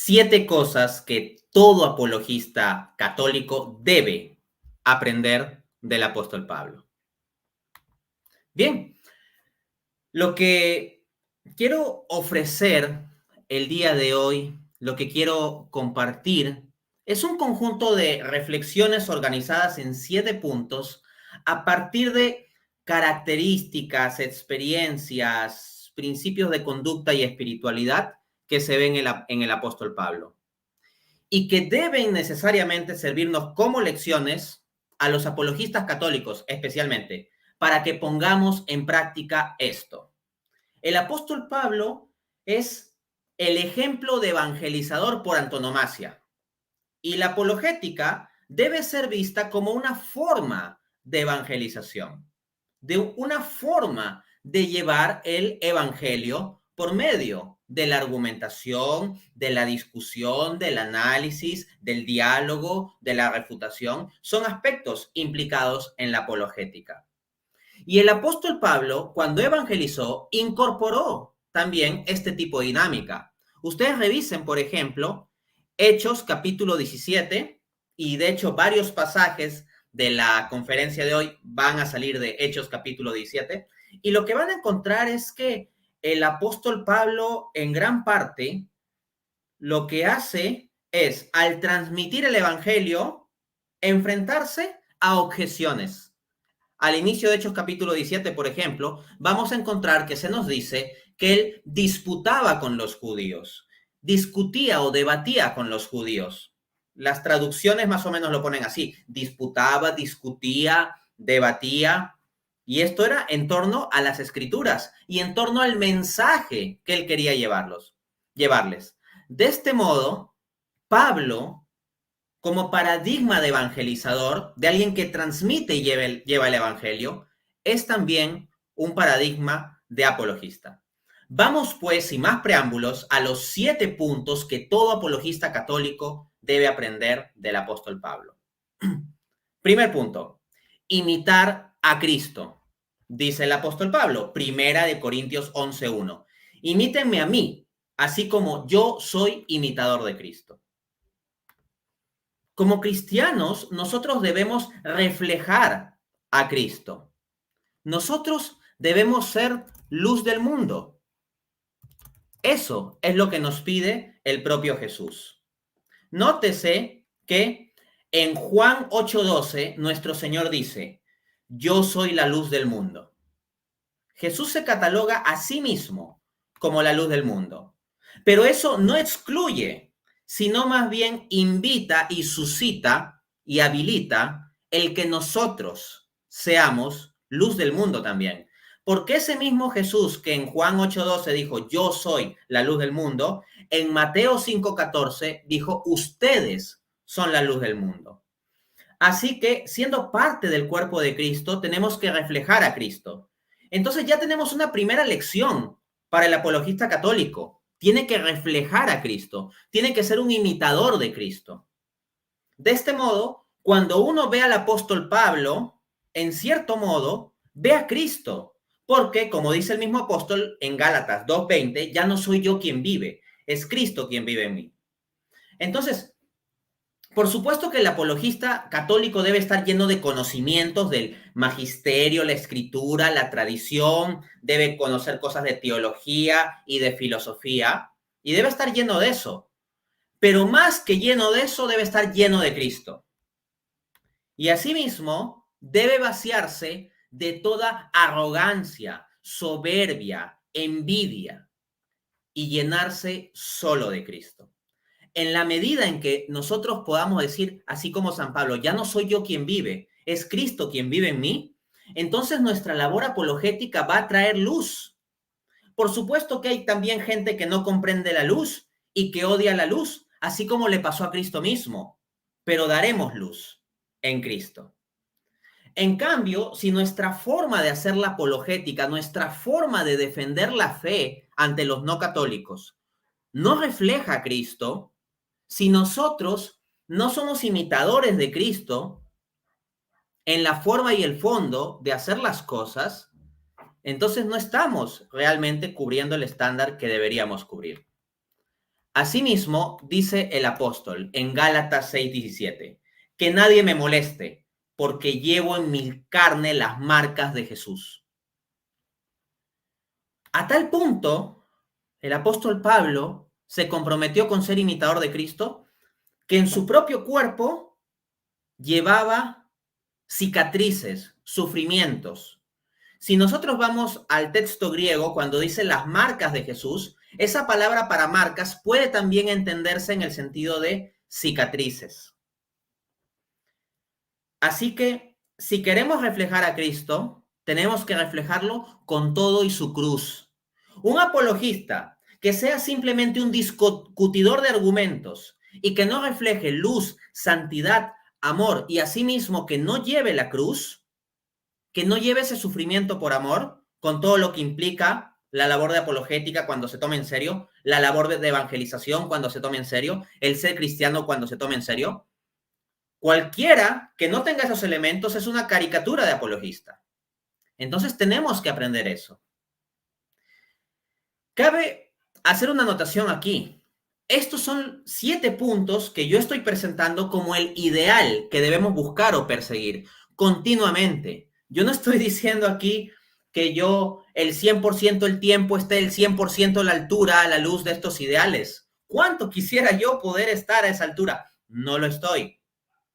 7 cosas que todo apologista católico debe aprender del apóstol Pablo. Bien, lo que quiero ofrecer el día de hoy, lo que quiero compartir, es un conjunto de reflexiones organizadas en 7 puntos a partir de características, experiencias, principios de conducta y espiritualidad que se ven en el apóstol Pablo y que deben necesariamente servirnos como lecciones a los apologistas católicos, especialmente, para que pongamos en práctica esto. El apóstol Pablo es el ejemplo de evangelizador por antonomasia, y la apologética debe ser vista como una forma de evangelización, de una forma de llevar el evangelio por medio de la argumentación, de la discusión, del análisis, del diálogo, de la refutación. Son aspectos implicados en la apologética. Y el apóstol Pablo, cuando evangelizó, incorporó también este tipo de dinámica. Ustedes revisen, por ejemplo, Hechos capítulo 17, y de hecho varios pasajes de la conferencia de hoy van a salir de Hechos capítulo 17, y lo que van a encontrar es que el apóstol Pablo, en gran parte, lo que hace es, al transmitir el evangelio, enfrentarse a objeciones. Al inicio de Hechos capítulo 17, por ejemplo, vamos a encontrar que se nos dice que él disputaba con los judíos, discutía o debatía con los judíos. Las traducciones más o menos lo ponen así: disputaba, discutía, debatía. Y esto era en torno a las escrituras y en torno al mensaje que él quería llevarles. De este modo, Pablo, como paradigma de evangelizador, de alguien que transmite y lleva el evangelio, es también un paradigma de apologista. Vamos pues, sin más preámbulos, a los 7 puntos que todo apologista católico debe aprender del apóstol Pablo. Primer punto: imitar a Cristo. Dice el apóstol Pablo, Primera de Corintios 11:1. Imítenme a mí, así como yo soy imitador de Cristo. Como cristianos, nosotros debemos reflejar a Cristo. Nosotros debemos ser luz del mundo. Eso es lo que nos pide el propio Jesús. Nótese que en Juan 8:12 nuestro Señor dice: yo soy la luz del mundo. Jesús se cataloga a sí mismo como la luz del mundo. Pero eso no excluye, sino más bien invita y suscita y habilita el que nosotros seamos luz del mundo también. Porque ese mismo Jesús que en Juan 8:12 dijo, yo soy la luz del mundo, en Mateo 5:14 dijo, ustedes son la luz del mundo. Así que, siendo parte del cuerpo de Cristo, tenemos que reflejar a Cristo. Entonces ya tenemos una primera lección para el apologista católico. Tiene que reflejar a Cristo, tiene que ser un imitador de Cristo. De este modo, cuando uno ve al apóstol Pablo, en cierto modo, ve a Cristo, porque, como dice el mismo apóstol en Gálatas 2:20, ya no soy yo quien vive, es Cristo quien vive en mí. Entonces, por supuesto que el apologista católico debe estar lleno de conocimientos del magisterio, la escritura, la tradición, debe conocer cosas de teología y de filosofía, y debe estar lleno de eso. Pero más que lleno de eso, debe estar lleno de Cristo. Y asimismo, debe vaciarse de toda arrogancia, soberbia, envidia, y llenarse solo de Cristo. En la medida en que nosotros podamos decir, así como San Pablo, ya no soy yo quien vive, es Cristo quien vive en mí, entonces nuestra labor apologética va a traer luz. Por supuesto que hay también gente que no comprende la luz y que odia la luz, así como le pasó a Cristo mismo, pero daremos luz en Cristo. En cambio, si nuestra forma de hacer la apologética, nuestra forma de defender la fe ante los no católicos, no refleja a Cristo, si nosotros no somos imitadores de Cristo en la forma y el fondo de hacer las cosas, entonces no estamos realmente cubriendo el estándar que deberíamos cubrir. Asimismo, dice el apóstol en Gálatas 6:17, que nadie me moleste, porque llevo en mi carne las marcas de Jesús. A tal punto, el apóstol Pablo se comprometió con ser imitador de Cristo, que en su propio cuerpo llevaba cicatrices, sufrimientos. Si nosotros vamos al texto griego, cuando dice las marcas de Jesús, esa palabra para marcas puede también entenderse en el sentido de cicatrices. Así que si queremos reflejar a Cristo, tenemos que reflejarlo con todo y su cruz. Un apologista que sea simplemente un discutidor de argumentos y que no refleje luz, santidad, amor y asimismo que no lleve la cruz, que no lleve ese sufrimiento por amor, con todo lo que implica la labor de apologética cuando se tome en serio, la labor de evangelización cuando se tome en serio, el ser cristiano cuando se tome en serio. Cualquiera que no tenga esos elementos es una caricatura de apologista. Entonces tenemos que aprender eso. Cabe hacer una anotación aquí. Estos son 7 puntos que yo estoy presentando como el ideal que debemos buscar o perseguir continuamente. Yo no estoy diciendo aquí que yo el 100% del tiempo esté el 100% a la altura, a la luz de estos ideales. ¿Cuánto quisiera yo poder estar a esa altura? No lo estoy.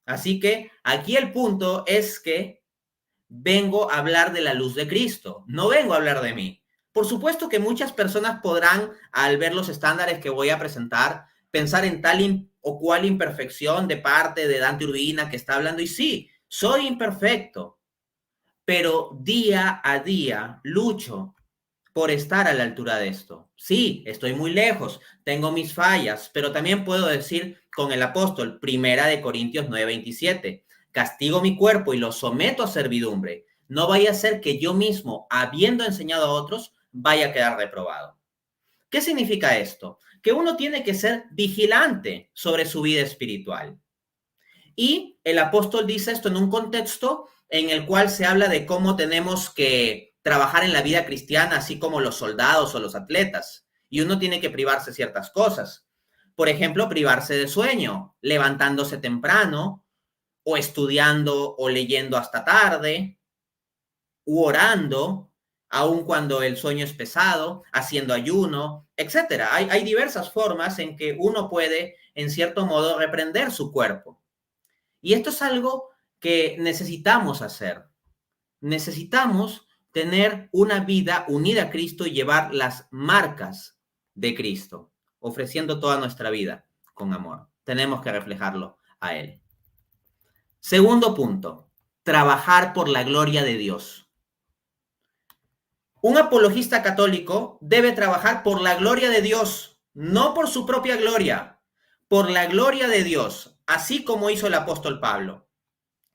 Así que aquí el punto es que vengo a hablar de la luz de Cristo, no vengo a hablar de mí. Por supuesto que muchas personas podrán, al ver los estándares que voy a presentar, pensar en tal o cual imperfección de parte de Dante Urbina que está hablando. Y sí, soy imperfecto, pero día a día lucho por estar a la altura de esto. Sí, estoy muy lejos, tengo mis fallas, pero también puedo decir con el apóstol, 1 Corintios 9:27, castigo mi cuerpo y lo someto a servidumbre. No vaya a ser que yo mismo, habiendo enseñado a otros, vaya a quedar reprobado. ¿Qué significa esto? Que uno tiene que ser vigilante sobre su vida espiritual. Y el apóstol dice esto en un contexto en el cual se habla de cómo tenemos que trabajar en la vida cristiana, así como los soldados o los atletas. Y uno tiene que privarse ciertas cosas. Por ejemplo, privarse de sueño, levantándose temprano, o estudiando o leyendo hasta tarde, u orando, aun cuando el sueño es pesado, haciendo ayuno, etcétera. Hay diversas formas en que uno puede, en cierto modo, reprender su cuerpo. Y esto es algo que necesitamos hacer. Necesitamos tener una vida unida a Cristo y llevar las marcas de Cristo, ofreciendo toda nuestra vida con amor. Tenemos que reflejarlo a Él. Segundo punto, trabajar por la gloria de Dios. Un apologista católico debe trabajar por la gloria de Dios, no por su propia gloria, por la gloria de Dios, así como hizo el apóstol Pablo.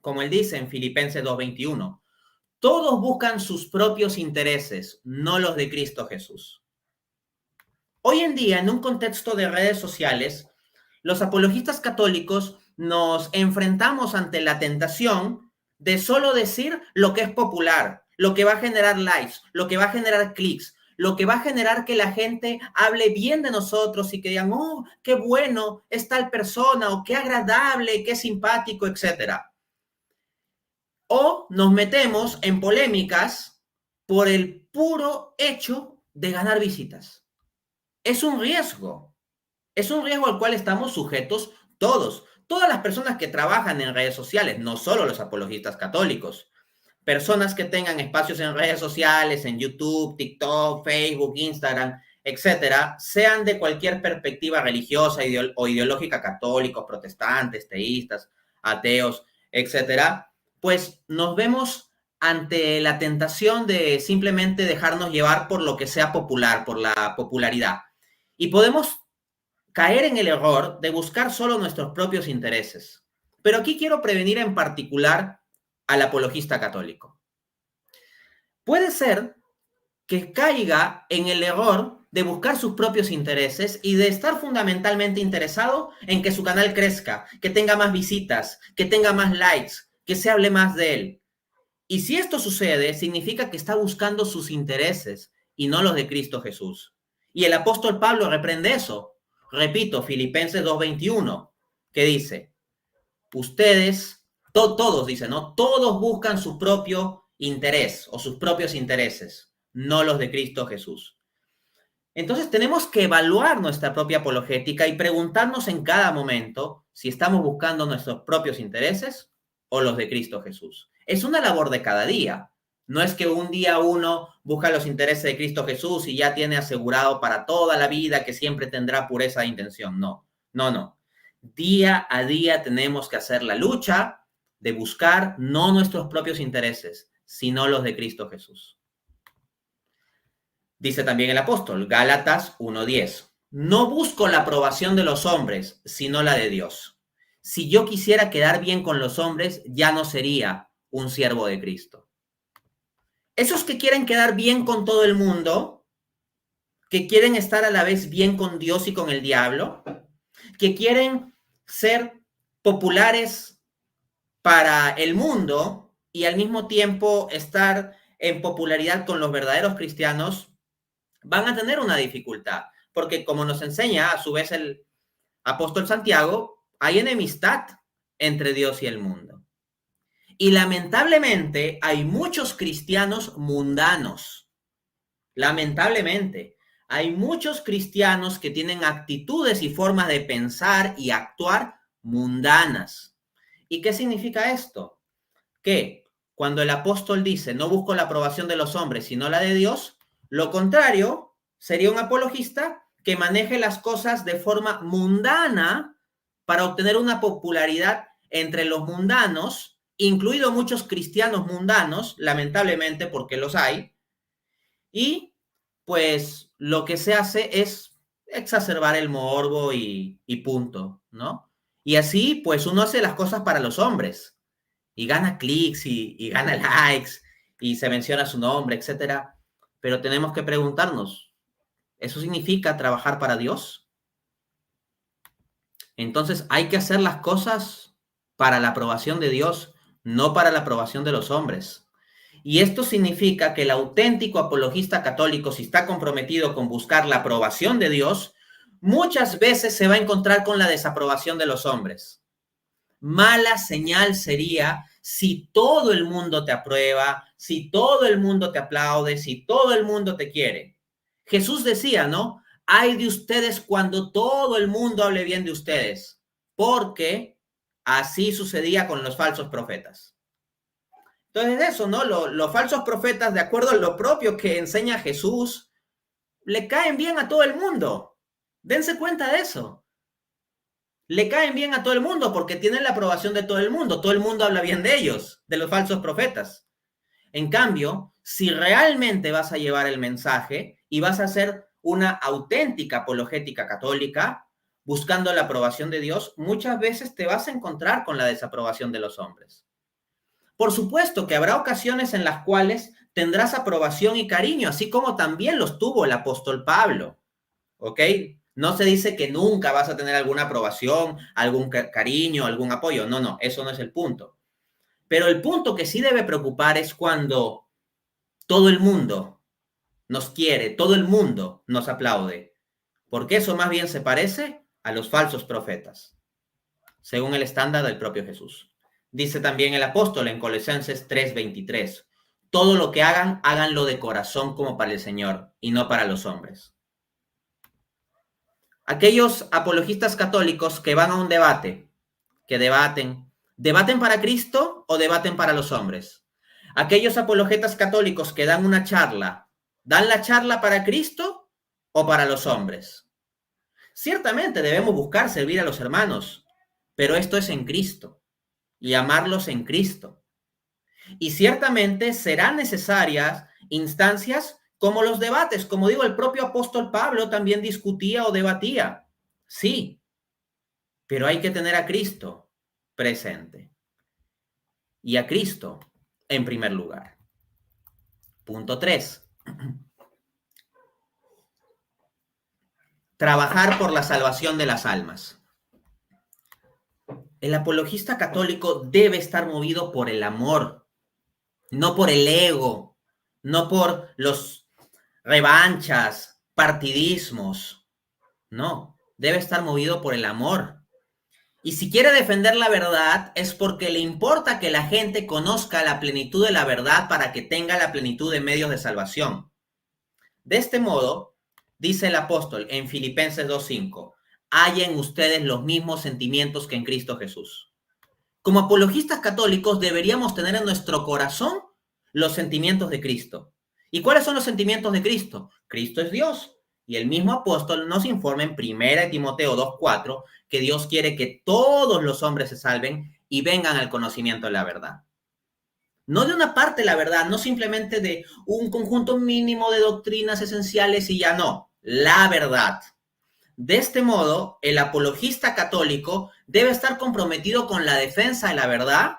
Como él dice en Filipenses 2:21, todos buscan sus propios intereses, no los de Cristo Jesús. Hoy en día, en un contexto de redes sociales, los apologistas católicos nos enfrentamos ante la tentación de solo decir lo que es popular, lo que va a generar likes, lo que va a generar clics, lo que va a generar que la gente hable bien de nosotros y que digan, oh, qué bueno es tal persona, o qué agradable, qué simpático, etcétera. O nos metemos en polémicas por el puro hecho de ganar visitas. Es un riesgo al cual estamos sujetos todos. Todas las personas que trabajan en redes sociales, no solo los apologistas católicos. Personas que tengan espacios en redes sociales, en YouTube, TikTok, Facebook, Instagram, etcétera, sean de cualquier perspectiva religiosa o ideológica, católicos, protestantes, teístas, ateos, etcétera, pues nos vemos ante la tentación de simplemente dejarnos llevar por lo que sea popular, por la popularidad. Y podemos caer en el error de buscar solo nuestros propios intereses. Pero aquí quiero prevenir en particular al apologista católico. Puede ser que caiga en el error de buscar sus propios intereses y de estar fundamentalmente interesado en que su canal crezca, que tenga más visitas, que tenga más likes, que se hable más de él. Y si esto sucede, significa que está buscando sus intereses y no los de Cristo Jesús. Y el apóstol Pablo reprende eso. Repito, Filipenses 2:21, que dice, ustedes, todos dicen, ¿no? Todos buscan su propio interés o sus propios intereses, no los de Cristo Jesús. Entonces tenemos que evaluar nuestra propia apologética y preguntarnos en cada momento si estamos buscando nuestros propios intereses o los de Cristo Jesús. Es una labor de cada día. No es que un día uno busca los intereses de Cristo Jesús y ya tiene asegurado para toda la vida que siempre tendrá pureza de intención. No, no, no. Día a día tenemos que hacer la lucha de buscar no nuestros propios intereses, sino los de Cristo Jesús. Dice también el apóstol, Gálatas 1:10, no busco la aprobación de los hombres, sino la de Dios. Si yo quisiera quedar bien con los hombres, ya no sería un siervo de Cristo. Esos que quieren quedar bien con todo el mundo, que quieren estar a la vez bien con Dios y con el diablo, que quieren ser populares para el mundo y al mismo tiempo estar en popularidad con los verdaderos cristianos, van a tener una dificultad, porque como nos enseña a su vez el apóstol Santiago, hay enemistad entre Dios y el mundo. Y lamentablemente hay muchos cristianos mundanos. Lamentablemente, hay muchos cristianos que tienen actitudes y formas de pensar y actuar mundanas. ¿Y qué significa esto? Que cuando el apóstol dice, no busco la aprobación de los hombres, sino la de Dios, lo contrario sería un apologista que maneje las cosas de forma mundana para obtener una popularidad entre los mundanos, incluidos muchos cristianos mundanos, lamentablemente porque los hay, y pues lo que se hace es exacerbar el morbo y punto, ¿no? Y así pues uno hace las cosas para los hombres y gana clics y gana likes y se menciona su nombre, etcétera. Pero tenemos que preguntarnos, ¿eso significa trabajar para Dios? Entonces hay que hacer las cosas para la aprobación de Dios, no para la aprobación de los hombres. Y esto significa que el auténtico apologista católico, si está comprometido con buscar la aprobación de Dios, muchas veces se va a encontrar con la desaprobación de los hombres. Mala señal sería si todo el mundo te aprueba, si todo el mundo te aplaude, si todo el mundo te quiere. Jesús decía, ¿no? Ay de ustedes cuando todo el mundo hable bien de ustedes, porque así sucedía con los falsos profetas. Entonces eso, ¿no? Los falsos profetas, de acuerdo a lo propio que enseña Jesús, le caen bien a todo el mundo. Dense cuenta de eso. Le caen bien a todo el mundo porque tienen la aprobación de todo el mundo. Todo el mundo habla bien de ellos, de los falsos profetas. En cambio, si realmente vas a llevar el mensaje y vas a hacer una auténtica apologética católica, buscando la aprobación de Dios, muchas veces te vas a encontrar con la desaprobación de los hombres. Por supuesto que habrá ocasiones en las cuales tendrás aprobación y cariño, así como también los tuvo el apóstol Pablo, ¿ok? No se dice que nunca vas a tener alguna aprobación, algún cariño, algún apoyo. No, no, eso no es el punto. Pero el punto que sí debe preocupar es cuando todo el mundo nos quiere, todo el mundo nos aplaude, porque eso más bien se parece a los falsos profetas, según el estándar del propio Jesús. Dice también el apóstol en Colosenses 3:23, todo lo que hagan, háganlo de corazón como para el Señor y no para los hombres. Aquellos apologistas católicos que van a un debate, que ¿debaten para Cristo o debaten para los hombres? Aquellos apologetas católicos que dan una charla, ¿dan la charla para Cristo o para los hombres? Ciertamente debemos buscar servir a los hermanos, pero esto es en Cristo y amarlos en Cristo. Y ciertamente serán necesarias instancias como los debates. Como digo, el propio apóstol Pablo también discutía o debatía. Sí, pero hay que tener a Cristo presente. Y a Cristo en primer lugar. Punto 3. Trabajar por la salvación de las almas. El apologista católico debe estar movido por el amor, no por el ego, no por los revanchas, partidismos. No. debe estar movido por el amor. Y si quiere defender la verdad es porque le importa que la gente conozca la plenitud de la verdad para que tenga la plenitud de medios de salvación. De este modo, dice el apóstol en Filipenses 2:5, hay en ustedes los mismos sentimientos que en Cristo Jesús. Como apologistas católicos deberíamos tener en nuestro corazón los sentimientos de Cristo. ¿Y cuáles son los sentimientos de Cristo? Cristo es Dios. Y el mismo apóstol nos informa en 1 Timoteo 2:4 que Dios quiere que todos los hombres se salven y vengan al conocimiento de la verdad. No de una parte de la verdad, no simplemente de un conjunto mínimo de doctrinas esenciales y ya no, la verdad. De este modo, el apologista católico debe estar comprometido con la defensa de la verdad,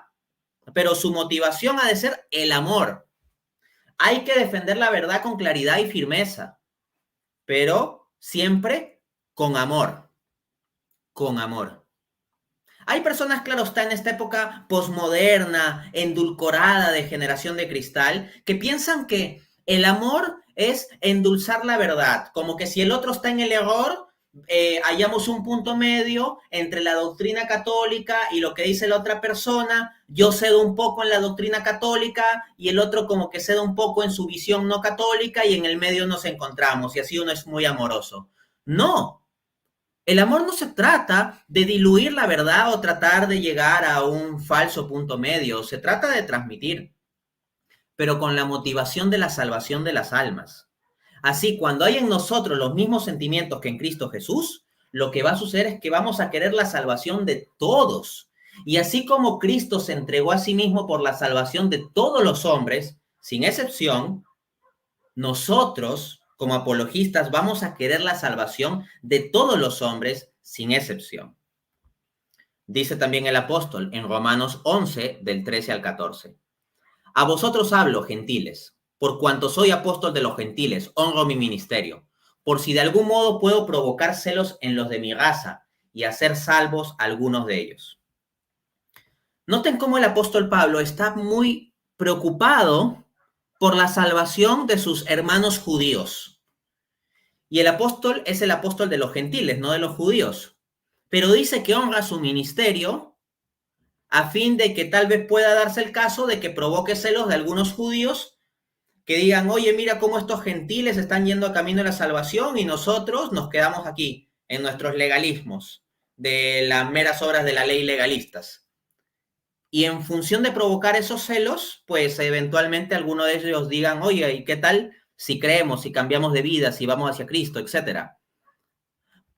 pero su motivación ha de ser el amor. Hay que defender la verdad con claridad y firmeza, pero siempre con amor. Con amor. Hay personas, claro está, en esta época posmoderna, endulcorada de generación de cristal, que piensan que el amor es endulzar la verdad, como que si el otro está en el error, hallamos un punto medio entre la doctrina católica y lo que dice la otra persona, yo cedo un poco en la doctrina católica y el otro como que cede un poco en su visión no católica y en el medio nos encontramos y así uno es muy amoroso. No, el amor no se trata de diluir la verdad o tratar de llegar a un falso punto medio, se trata de transmitir, pero con la motivación de la salvación de las almas. Así, cuando hay en nosotros los mismos sentimientos que en Cristo Jesús, lo que va a suceder es que vamos a querer la salvación de todos. Y así como Cristo se entregó a sí mismo por la salvación de todos los hombres, sin excepción, nosotros, como apologistas, vamos a querer la salvación de todos los hombres, sin excepción. Dice también el apóstol en Romanos 11, del 13 al 14. A vosotros hablo, gentiles, por cuanto soy apóstol de los gentiles, honro mi ministerio, por si de algún modo puedo provocar celos en los de mi raza y hacer salvos a algunos de ellos. Noten cómo el apóstol Pablo está muy preocupado por la salvación de sus hermanos judíos. Y el apóstol es el apóstol de los gentiles, no de los judíos. Pero dice que honra su ministerio a fin de que tal vez pueda darse el caso de que provoque celos de algunos judíos que digan, oye, mira cómo estos gentiles están yendo a camino de la salvación y nosotros nos quedamos aquí en nuestros legalismos de las meras obras de la ley legalistas. Y en función de provocar esos celos, pues eventualmente algunos de ellos digan, oye, ¿y qué tal si creemos, si cambiamos de vida, si vamos hacia Cristo, etcétera?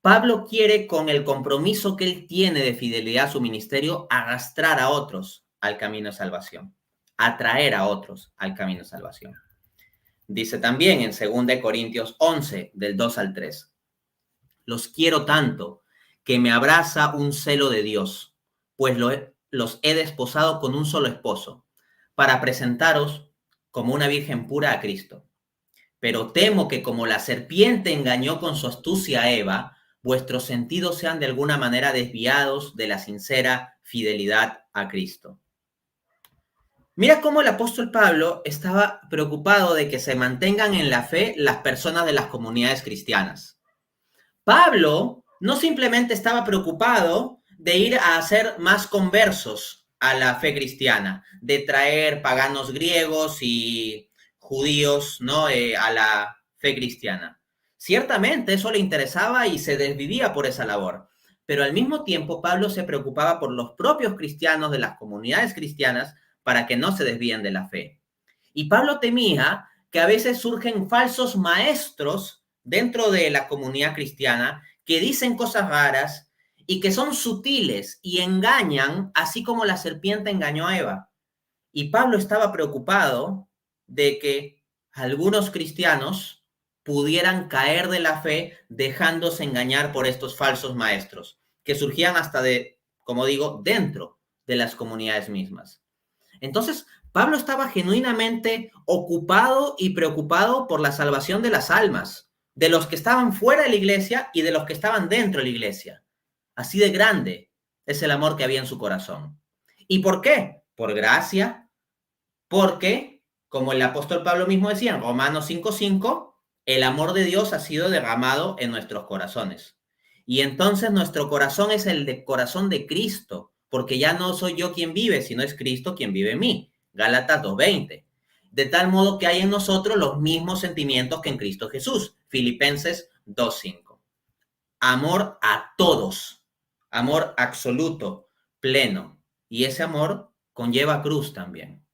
Pablo quiere, con el compromiso que él tiene de fidelidad a su ministerio, arrastrar a otros al camino de salvación, atraer a otros al camino de salvación. Dice también en 2 Corintios 11, del 2 al 3, los quiero tanto que me abraza un celo de Dios, pues los he desposado con un solo esposo, para presentaros como una virgen pura a Cristo. Pero temo que como la serpiente engañó con su astucia a Eva, vuestros sentidos sean de alguna manera desviados de la sincera fidelidad a Cristo. Mira cómo el apóstol Pablo estaba preocupado de que se mantengan en la fe las personas de las comunidades cristianas. Pablo no simplemente estaba preocupado de ir a hacer más conversos a la fe cristiana, de traer paganos griegos y judíos, ¿no? A la fe cristiana. Ciertamente eso le interesaba y se desvivía por esa labor, pero al mismo tiempo Pablo se preocupaba por los propios cristianos de las comunidades cristianas para que no se desvíen de la fe. Y Pablo temía que a veces surgen falsos maestros dentro de la comunidad cristiana que dicen cosas raras y que son sutiles y engañan, así como la serpiente engañó a Eva. Y Pablo estaba preocupado de que algunos cristianos pudieran caer de la fe dejándose engañar por estos falsos maestros, que surgían hasta de, como digo, dentro de las comunidades mismas. Entonces, Pablo estaba genuinamente ocupado y preocupado por la salvación de las almas, de los que estaban fuera de la iglesia y de los que estaban dentro de la iglesia. Así de grande es el amor que había en su corazón. ¿Y por qué? Por gracia, porque, como el apóstol Pablo mismo decía en Romanos 5:5, el amor de Dios ha sido derramado en nuestros corazones. Y entonces nuestro corazón es el de corazón de Cristo, porque ya no soy yo quien vive, sino es Cristo quien vive en mí. Gálatas 2:20. De tal modo que hay en nosotros los mismos sentimientos que en Cristo Jesús. Filipenses 2:5. Amor a todos, amor absoluto, pleno. Y ese amor conlleva cruz también.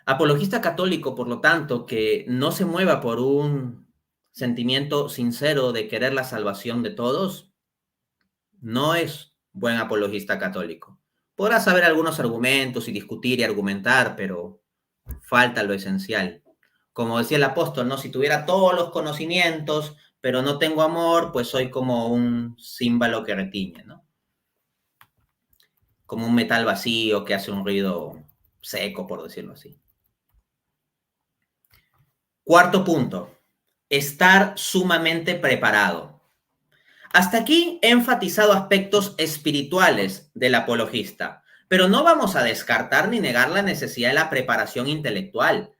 Apologista católico, por lo tanto, que no se mueva por un sentimiento sincero de querer la salvación de todos, no es buen apologista católico. Podrá saber algunos argumentos y discutir y argumentar, pero falta lo esencial. Como decía el apóstol, ¿no? Si tuviera todos los conocimientos, pero no tengo amor, pues soy como un címbalo que retiñe, ¿no? Como un metal vacío que hace un ruido seco, por decirlo así. Cuarto punto, estar sumamente preparado. Hasta aquí he enfatizado aspectos espirituales del apologista, pero no vamos a descartar ni negar la necesidad de la preparación intelectual.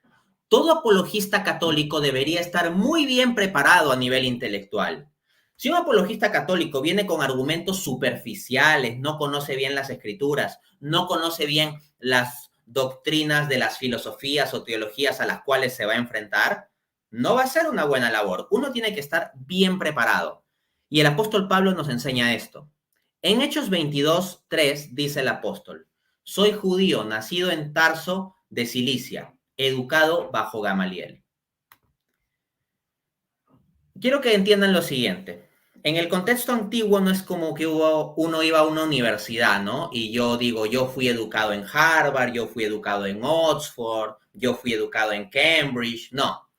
Todo apologista católico debería estar muy bien preparado a nivel intelectual. Si un apologista católico viene con argumentos superficiales, no conoce bien las escrituras, no conoce bien las doctrinas de las filosofías o teologías a las cuales se va a enfrentar, no va a ser una buena labor. Uno tiene que estar bien preparado. Y el apóstol Pablo nos enseña esto. En Hechos 22:3 dice el apóstol, soy judío, nacido en Tarso de Cilicia, educado bajo Gamaliel. Quiero que entiendan lo siguiente. En el contexto antiguo no es como que uno iba a una universidad, ¿no? Y yo digo, yo fui educado en Harvard, yo fui educado en Oxford, yo fui educado en Cambridge. No.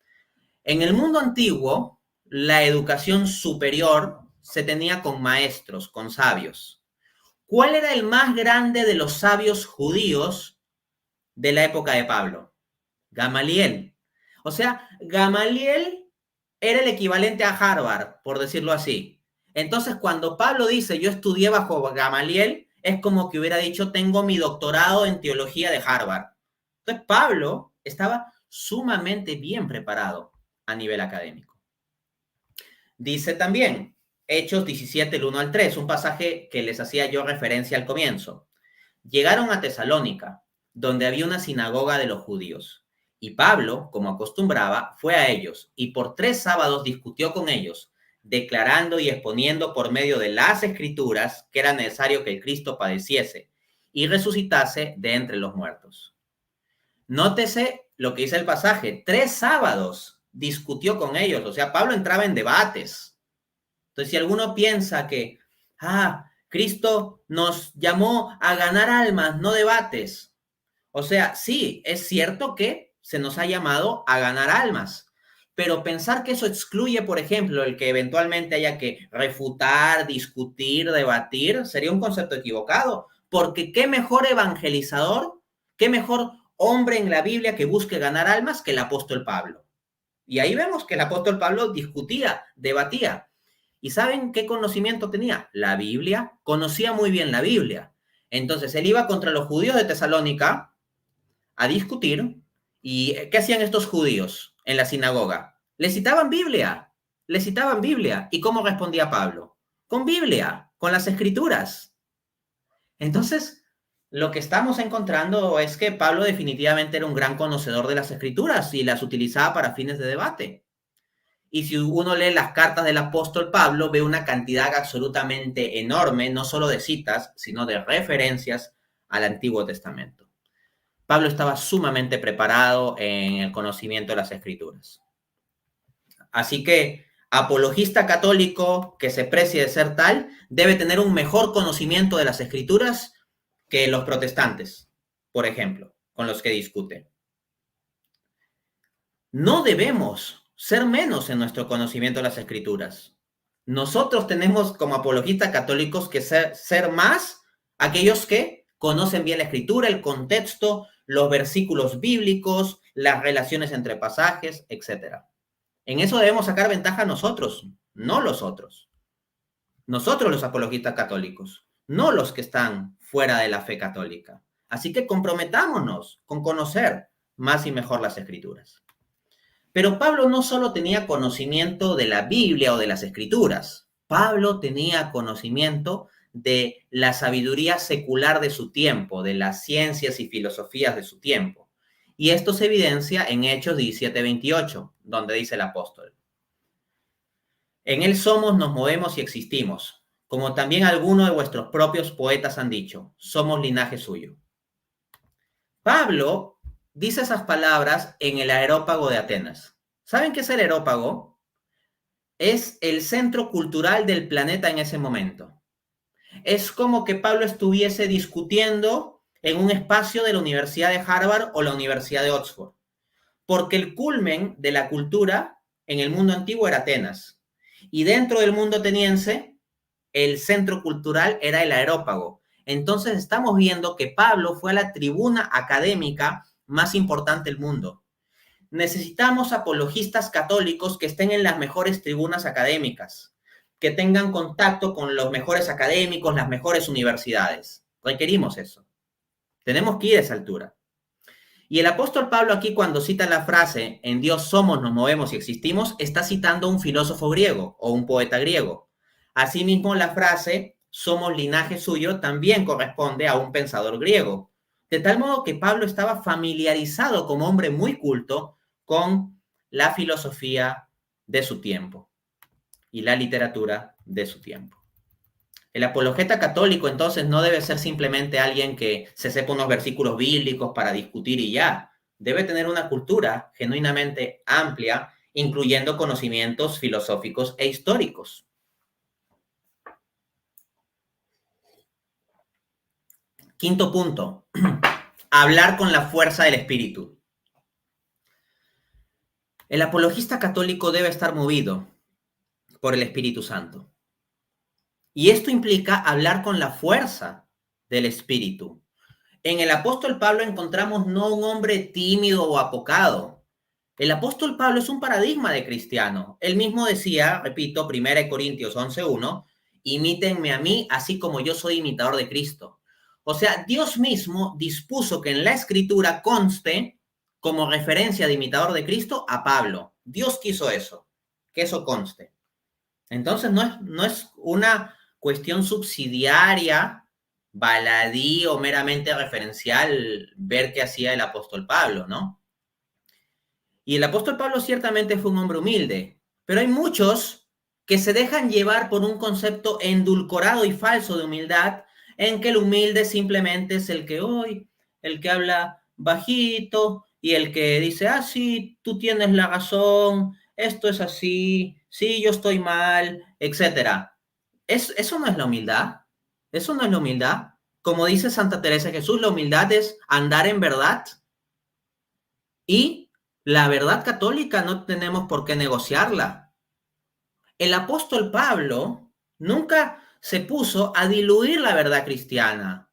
En el mundo antiguo, la educación superior se tenía con maestros, con sabios. ¿Cuál era el más grande de los sabios judíos de la época de Pablo? Gamaliel. O sea, Gamaliel era el equivalente a Harvard, por decirlo así. Entonces, cuando Pablo dice, yo estudié bajo Gamaliel, es como que hubiera dicho, tengo mi doctorado en teología de Harvard. Entonces, Pablo estaba sumamente bien preparado a nivel académico. Dice también, Hechos 17, el 1 al 3, un pasaje que les hacía yo referencia al comienzo. Llegaron a Tesalónica, donde había una sinagoga de los judíos. Y Pablo, como acostumbraba, fue a ellos y por 3 sábados discutió con ellos, declarando y exponiendo por medio de las escrituras que era necesario que el Cristo padeciese y resucitase de entre los muertos. Nótese lo que dice el pasaje, 3 sábados discutió con ellos, o sea, Pablo entraba en debates. Entonces, si alguno piensa que, Cristo nos llamó a ganar almas, no debates. O sea, sí, es cierto que se nos ha llamado a ganar almas, pero pensar que eso excluye, por ejemplo, el que eventualmente haya que refutar, discutir, debatir, sería un concepto equivocado, porque qué mejor evangelizador, qué mejor hombre en la Biblia que busque ganar almas que el apóstol Pablo. Y ahí vemos que el apóstol Pablo discutía, debatía. ¿Y saben qué conocimiento tenía? La Biblia, conocía muy bien la Biblia. Entonces, él iba contra los judíos de Tesalónica a discutir. ¿Y qué hacían estos judíos en la sinagoga? Le citaban Biblia, le citaban Biblia. ¿Y cómo respondía Pablo? Con Biblia, con las escrituras. Entonces, lo que estamos encontrando es que Pablo definitivamente era un gran conocedor de las escrituras y las utilizaba para fines de debate. Y si uno lee las cartas del apóstol Pablo, ve una cantidad absolutamente enorme, no solo de citas, sino de referencias al Antiguo Testamento. Pablo estaba sumamente preparado en el conocimiento de las escrituras. Así que, apologista católico que se precie de ser tal, debe tener un mejor conocimiento de las escrituras que los protestantes, por ejemplo, con los que discute. No debemos ser menos en nuestro conocimiento de las escrituras. Nosotros tenemos como apologistas católicos que ser más aquellos que conocen bien la escritura, el contexto, los versículos bíblicos, las relaciones entre pasajes, etc. En eso debemos sacar ventaja nosotros, no los otros. Nosotros los apologistas católicos, no los que están fuera de la fe católica. Así que comprometámonos con conocer más y mejor las escrituras. Pero Pablo no solo tenía conocimiento de la Biblia o de las escrituras. Pablo tenía conocimiento de la sabiduría secular de su tiempo, de las ciencias y filosofías de su tiempo. Y esto se evidencia en Hechos 17:28, donde dice el apóstol: en él somos, nos movemos y existimos, como también algunos de vuestros propios poetas han dicho, somos linaje suyo. Pablo dice esas palabras en el Areópago de Atenas. ¿Saben qué es el Areópago? Es el centro cultural del planeta en ese momento. Es como que Pablo estuviese discutiendo en un espacio de la Universidad de Harvard o la Universidad de Oxford, porque el culmen de la cultura en el mundo antiguo era Atenas. Y dentro del mundo ateniense, el centro cultural era el Areópago. Entonces estamos viendo que Pablo fue a la tribuna académica más importante del mundo. Necesitamos apologistas católicos que estén en las mejores tribunas académicas, que tengan contacto con los mejores académicos, las mejores universidades. Requerimos eso. Tenemos que ir a esa altura. Y el apóstol Pablo aquí, cuando cita la frase en Dios somos, nos movemos y existimos, está citando a un filósofo griego o un poeta griego. Asimismo, la frase somos linaje suyo también corresponde a un pensador griego. De tal modo que Pablo estaba familiarizado como hombre muy culto con la filosofía de su tiempo y la literatura de su tiempo. El apologeta católico entonces no debe ser simplemente alguien que se sepa unos versículos bíblicos para discutir y ya. Debe tener una cultura genuinamente amplia, incluyendo conocimientos filosóficos e históricos. Quinto punto, hablar con la fuerza del Espíritu. El apologista católico debe estar movido por el Espíritu Santo. Y esto implica hablar con la fuerza del Espíritu. En el apóstol Pablo encontramos no un hombre tímido o apocado. El apóstol Pablo es un paradigma de cristiano. Él mismo decía, repito, 1 Corintios 11:1, imítenme a mí así como yo soy imitador de Cristo. O sea, Dios mismo dispuso que en la escritura conste como referencia de imitador de Cristo a Pablo. Dios quiso eso, que eso conste. Entonces no es una cuestión subsidiaria, baladí o meramente referencial ver qué hacía el apóstol Pablo, ¿no? Y el apóstol Pablo ciertamente fue un hombre humilde, pero hay muchos que se dejan llevar por un concepto endulcorado y falso de humildad, en que el humilde simplemente es el que hoy, el que habla bajito y el que dice, ah, sí, tú tienes la razón, esto es así, sí, yo estoy mal, etcétera. Eso no es la humildad. Eso no es la humildad. Como dice Santa Teresa de Jesús, la humildad es andar en verdad. Y la verdad católica no tenemos por qué negociarla. El apóstol Pablo nunca se puso a diluir la verdad cristiana.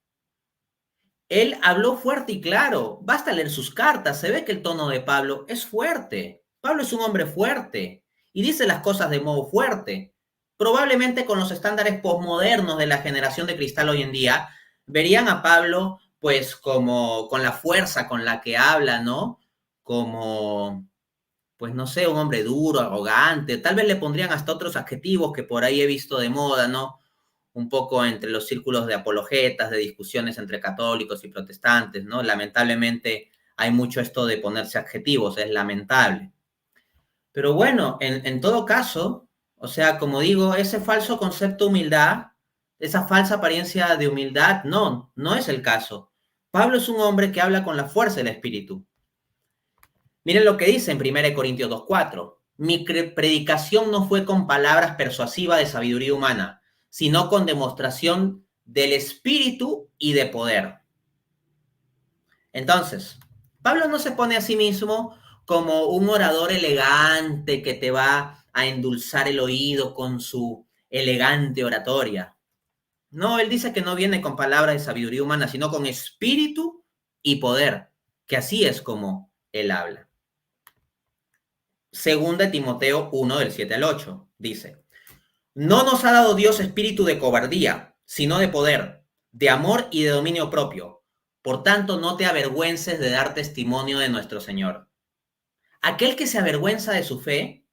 Él habló fuerte y claro. Basta leer sus cartas. Se ve que el tono de Pablo es fuerte. Pablo es un hombre fuerte y dice las cosas de modo fuerte. Probablemente con los estándares posmodernos de la generación de cristal hoy en día, verían a Pablo pues como con la fuerza con la que habla, ¿no? Como, pues no sé, un hombre duro, arrogante. Tal vez le pondrían hasta otros adjetivos que por ahí he visto de moda, ¿no? Un poco entre los círculos de apologetas, de discusiones entre católicos y protestantes, ¿no? Lamentablemente hay mucho esto de ponerse adjetivos, es lamentable. Pero bueno, en todo caso, o sea, como digo, ese falso concepto de humildad, esa falsa apariencia de humildad, no es el caso. Pablo es un hombre que habla con la fuerza del Espíritu. Miren lo que dice en 1 Corintios 2:4. Mi predicación no fue con palabras persuasivas de sabiduría humana, sino con demostración del Espíritu y de poder. Entonces, Pablo no se pone a sí mismo como un orador elegante que te va a endulzar el oído con su elegante oratoria. No, él dice que no viene con palabras de sabiduría humana, sino con espíritu y poder, que así es como él habla. Segunda Timoteo 1 del 7 al 8 dice, no nos ha dado Dios espíritu de cobardía, sino de poder, de amor y de dominio propio. Por tanto, no te avergüences de dar testimonio de nuestro Señor. Aquel que se avergüenza de su fe,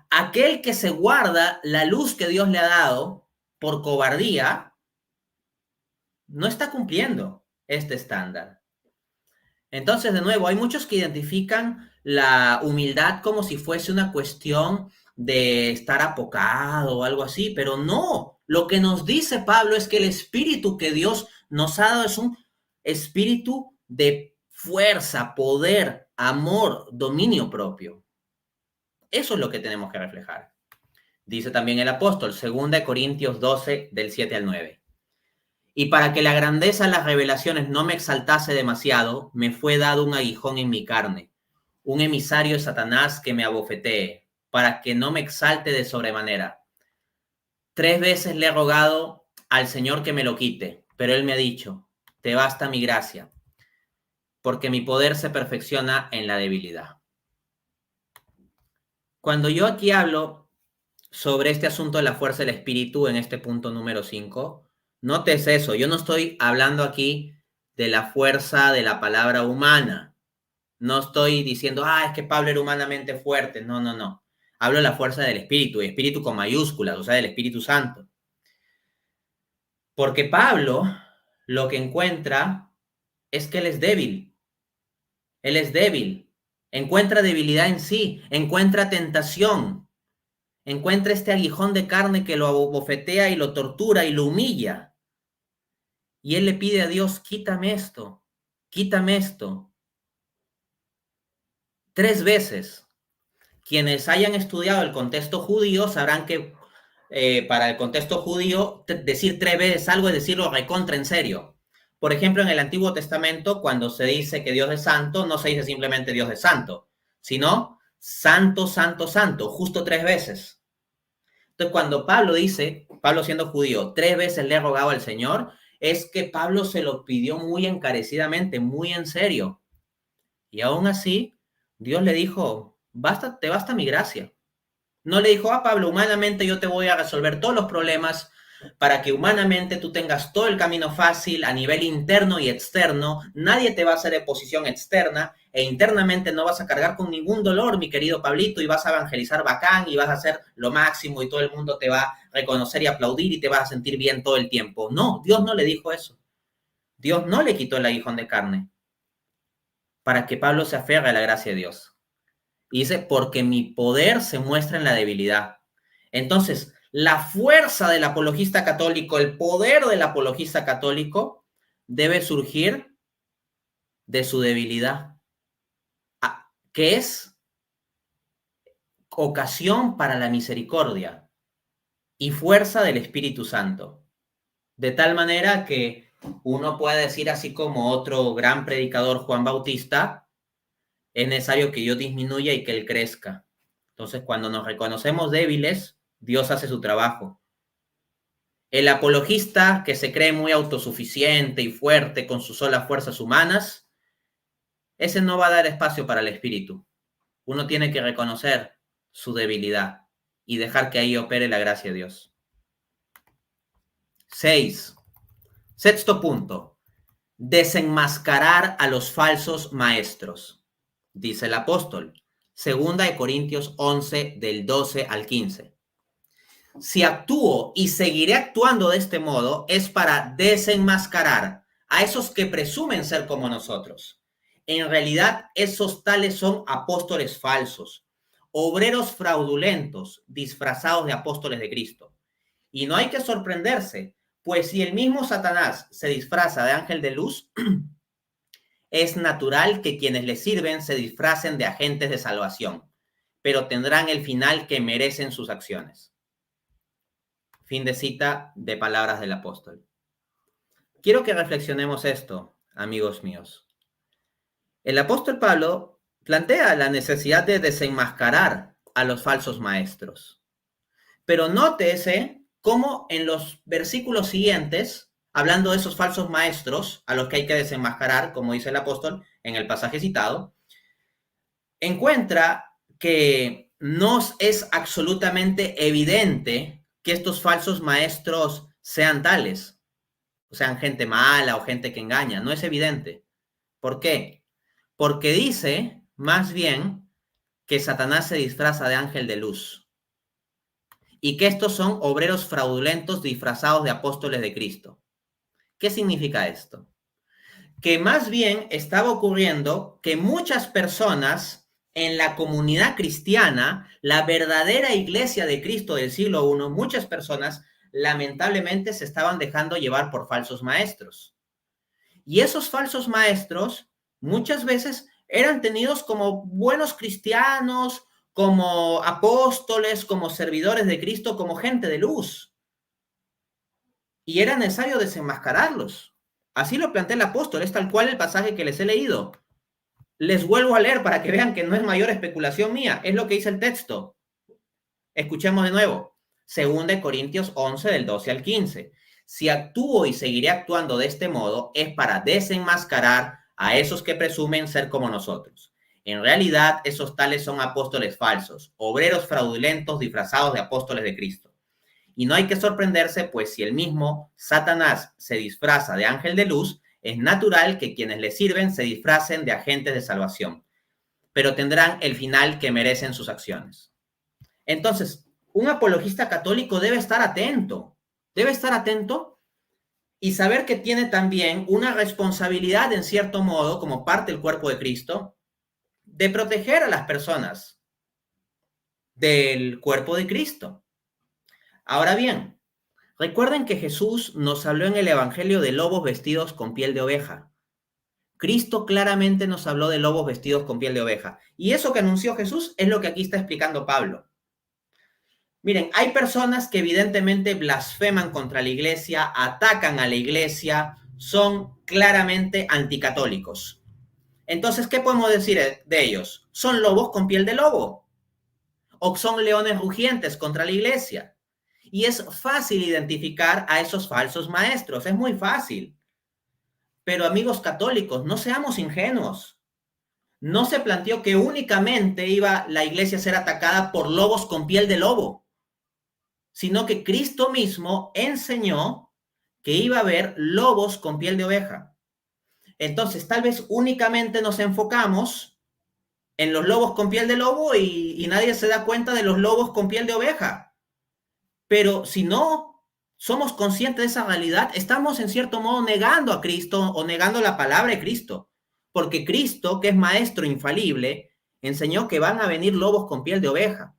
Aquel que se guarda la luz que Dios le ha dado por cobardía, no está cumpliendo este estándar. Entonces, de nuevo, hay muchos que identifican la humildad como si fuese una cuestión de estar apocado o algo así, pero no. Lo que nos dice Pablo es que el espíritu que Dios nos ha dado es un espíritu de fuerza, poder, amor, dominio propio. Eso es lo que tenemos que reflejar. Dice también el apóstol, 2 Corintios 12, del 7 al 9. Y para que la grandeza de las revelaciones no me exaltase demasiado, me fue dado un aguijón en mi carne, un emisario de Satanás que me abofetee, para que no me exalte de sobremanera. 3 veces le he rogado al Señor que me lo quite, pero él me ha dicho, te basta mi gracia, porque mi poder se perfecciona en la debilidad. Cuando yo aquí hablo sobre este asunto de la fuerza del espíritu en este punto número 5, notes eso, yo no estoy hablando aquí de la fuerza de la palabra humana. No estoy diciendo, es que Pablo era humanamente fuerte. No, no, no. Hablo de la fuerza del espíritu, y espíritu con mayúsculas, o sea, del Espíritu Santo. Porque Pablo lo que encuentra es que él es débil. Él es débil. Encuentra debilidad en sí, encuentra tentación, encuentra este aguijón de carne que lo abofetea y lo tortura y lo humilla. Y él le pide a Dios, quítame esto, quítame esto. 3 veces. Quienes hayan estudiado el contexto judío sabrán que para el contexto judío decir 3 veces algo es decirlo recontra en serio. Por ejemplo, en el Antiguo Testamento, cuando se dice que Dios es santo, no se dice simplemente Dios es santo, sino santo, santo, santo, justo 3 veces. Entonces, cuando Pablo dice, Pablo siendo judío, 3 veces le ha rogado al Señor, es que Pablo se lo pidió muy encarecidamente, muy en serio. Y aún así, Dios le dijo, te basta mi gracia. No le dijo, Pablo, humanamente yo te voy a resolver todos los problemas para que humanamente tú tengas todo el camino fácil a nivel interno y externo. Nadie te va a hacer oposición externa e internamente no vas a cargar con ningún dolor, mi querido Pablito, y vas a evangelizar bacán y vas a hacer lo máximo y todo el mundo te va a reconocer y aplaudir y te vas a sentir bien todo el tiempo. No, Dios no le dijo eso. Dios no le quitó el aguijón de carne para que Pablo se aferre a la gracia de Dios. Y dice, porque mi poder se muestra en la debilidad. Entonces, la fuerza del apologista católico, el poder del apologista católico, debe surgir de su debilidad, que es ocasión para la misericordia y fuerza del Espíritu Santo. De tal manera que uno puede decir, así como otro gran predicador, Juan Bautista, es necesario que yo disminuya y que él crezca. Entonces, cuando nos reconocemos débiles, Dios hace su trabajo. El apologista que se cree muy autosuficiente y fuerte con sus solas fuerzas humanas, ese no va a dar espacio para el espíritu. Uno tiene que reconocer su debilidad y dejar que ahí opere la gracia de Dios. 6. Sexto punto. Desenmascarar a los falsos maestros. Dice el apóstol. 2 Corintios 11, del 12 al 15. Si actúo y seguiré actuando de este modo, es para desenmascarar a esos que presumen ser como nosotros. En realidad, esos tales son apóstoles falsos, obreros fraudulentos, disfrazados de apóstoles de Cristo. Y no hay que sorprenderse, pues si el mismo Satanás se disfraza de ángel de luz, es natural que quienes le sirven se disfracen de agentes de salvación, pero tendrán el final que merecen sus acciones. Fin de cita de palabras del apóstol. Quiero que reflexionemos esto, amigos míos. El apóstol Pablo plantea la necesidad de desenmascarar a los falsos maestros. Pero nótese cómo en los versículos siguientes, hablando de esos falsos maestros a los que hay que desenmascarar, como dice el apóstol en el pasaje citado, encuentra que no es absolutamente evidente que estos falsos maestros sean tales, o sean gente mala o gente que engaña. No es evidente. ¿Por qué? Porque dice, más bien, que Satanás se disfraza de ángel de luz. y que estos son obreros fraudulentos disfrazados de apóstoles de Cristo. ¿Qué significa esto? Que más bien estaba ocurriendo que muchas personas en la comunidad cristiana, la verdadera iglesia de Cristo del siglo I, muchas personas lamentablemente se estaban dejando llevar por falsos maestros. Y esos falsos maestros muchas veces eran tenidos como buenos cristianos, como apóstoles, como servidores de Cristo, como gente de luz. Y era necesario desenmascararlos. Así lo plantea el apóstol, es tal cual el pasaje que les he leído. Les vuelvo a leer para que vean que no es mayor especulación mía, es lo que dice el texto. Escuchemos de nuevo. 2 Corintios 11, del 12 al 15. Si actúo y seguiré actuando de este modo, es para desenmascarar a esos que presumen ser como nosotros. En realidad, esos tales son apóstoles falsos, obreros fraudulentos disfrazados de apóstoles de Cristo. Y no hay que sorprenderse, pues si el mismo Satanás se disfraza de ángel de luz, es natural que quienes le sirven se disfracen de agentes de salvación, pero tendrán el final que merecen sus acciones. Entonces, un apologista católico debe estar atento y saber que tiene también una responsabilidad, en cierto modo, como parte del cuerpo de Cristo, de proteger a las personas del cuerpo de Cristo. Ahora bien, recuerden que Jesús nos habló en el Evangelio de lobos vestidos con piel de oveja. Cristo claramente nos habló de lobos vestidos con piel de oveja. Y eso que anunció Jesús es lo que aquí está explicando Pablo. Miren, hay personas que evidentemente blasfeman contra la iglesia, atacan a la iglesia, son claramente anticatólicos. Entonces, ¿qué podemos decir de ellos? ¿Son lobos con piel de lobo? ¿O son leones rugientes contra la iglesia? Y es fácil identificar a esos falsos maestros, es muy fácil. Pero amigos católicos, no seamos ingenuos. No se planteó que únicamente iba la iglesia a ser atacada por lobos con piel de lobo, sino que Cristo mismo enseñó que iba a haber lobos con piel de oveja. Entonces, tal vez únicamente nos enfocamos en los lobos con piel de lobo y nadie se da cuenta de los lobos con piel de oveja. Pero si no somos conscientes de esa realidad, estamos en cierto modo negando a Cristo o negando la palabra de Cristo. Porque Cristo, que es maestro infalible, enseñó que van a venir lobos con piel de oveja.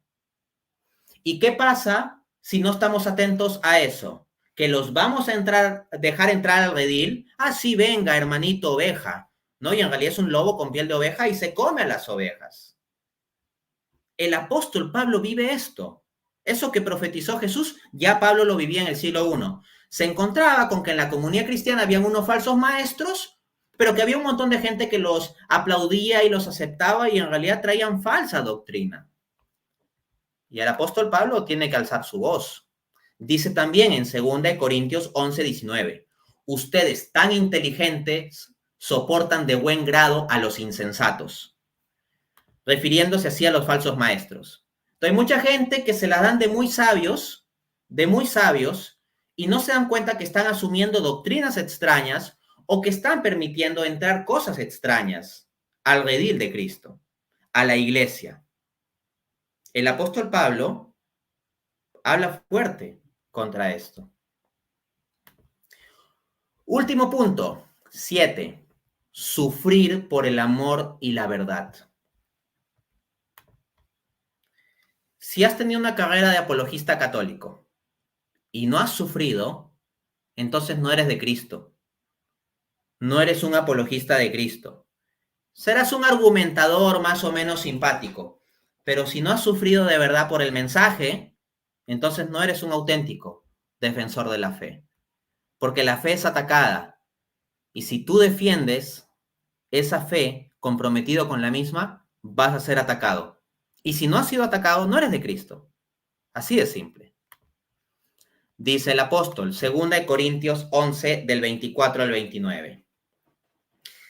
¿Y qué pasa si no estamos atentos a eso? Que los vamos a dejar entrar al redil. Ah, sí, venga, hermanito oveja, ¿no? Y en realidad es un lobo con piel de oveja y se come a las ovejas. El apóstol Pablo vive esto. Eso que profetizó Jesús, ya Pablo lo vivía en el siglo I. Se encontraba con que en la comunidad cristiana habían unos falsos maestros, pero que había un montón de gente que los aplaudía y los aceptaba y en realidad traían falsa doctrina. Y el apóstol Pablo tiene que alzar su voz. Dice también en 2 Corintios 11, 19, ustedes tan inteligentes soportan de buen grado a los insensatos, refiriéndose así a los falsos maestros. Entonces, hay mucha gente que se la dan de muy sabios, y no se dan cuenta que están asumiendo doctrinas extrañas o que están permitiendo entrar cosas extrañas al redil de Cristo, a la iglesia. El apóstol Pablo habla fuerte contra esto. Último punto, 7. Sufrir por el amor y la verdad. Si has tenido una carrera de apologista católico y no has sufrido, entonces no eres de Cristo. No eres un apologista de Cristo. Serás un argumentador más o menos simpático, pero si no has sufrido de verdad por el mensaje, entonces no eres un auténtico defensor de la fe. Porque la fe es atacada. Y si tú defiendes esa fe comprometido con la misma, vas a ser atacado. Y si no has sido atacado, no eres de Cristo. Así de simple. Dice el apóstol, 2 Corintios 11, del 24 al 29.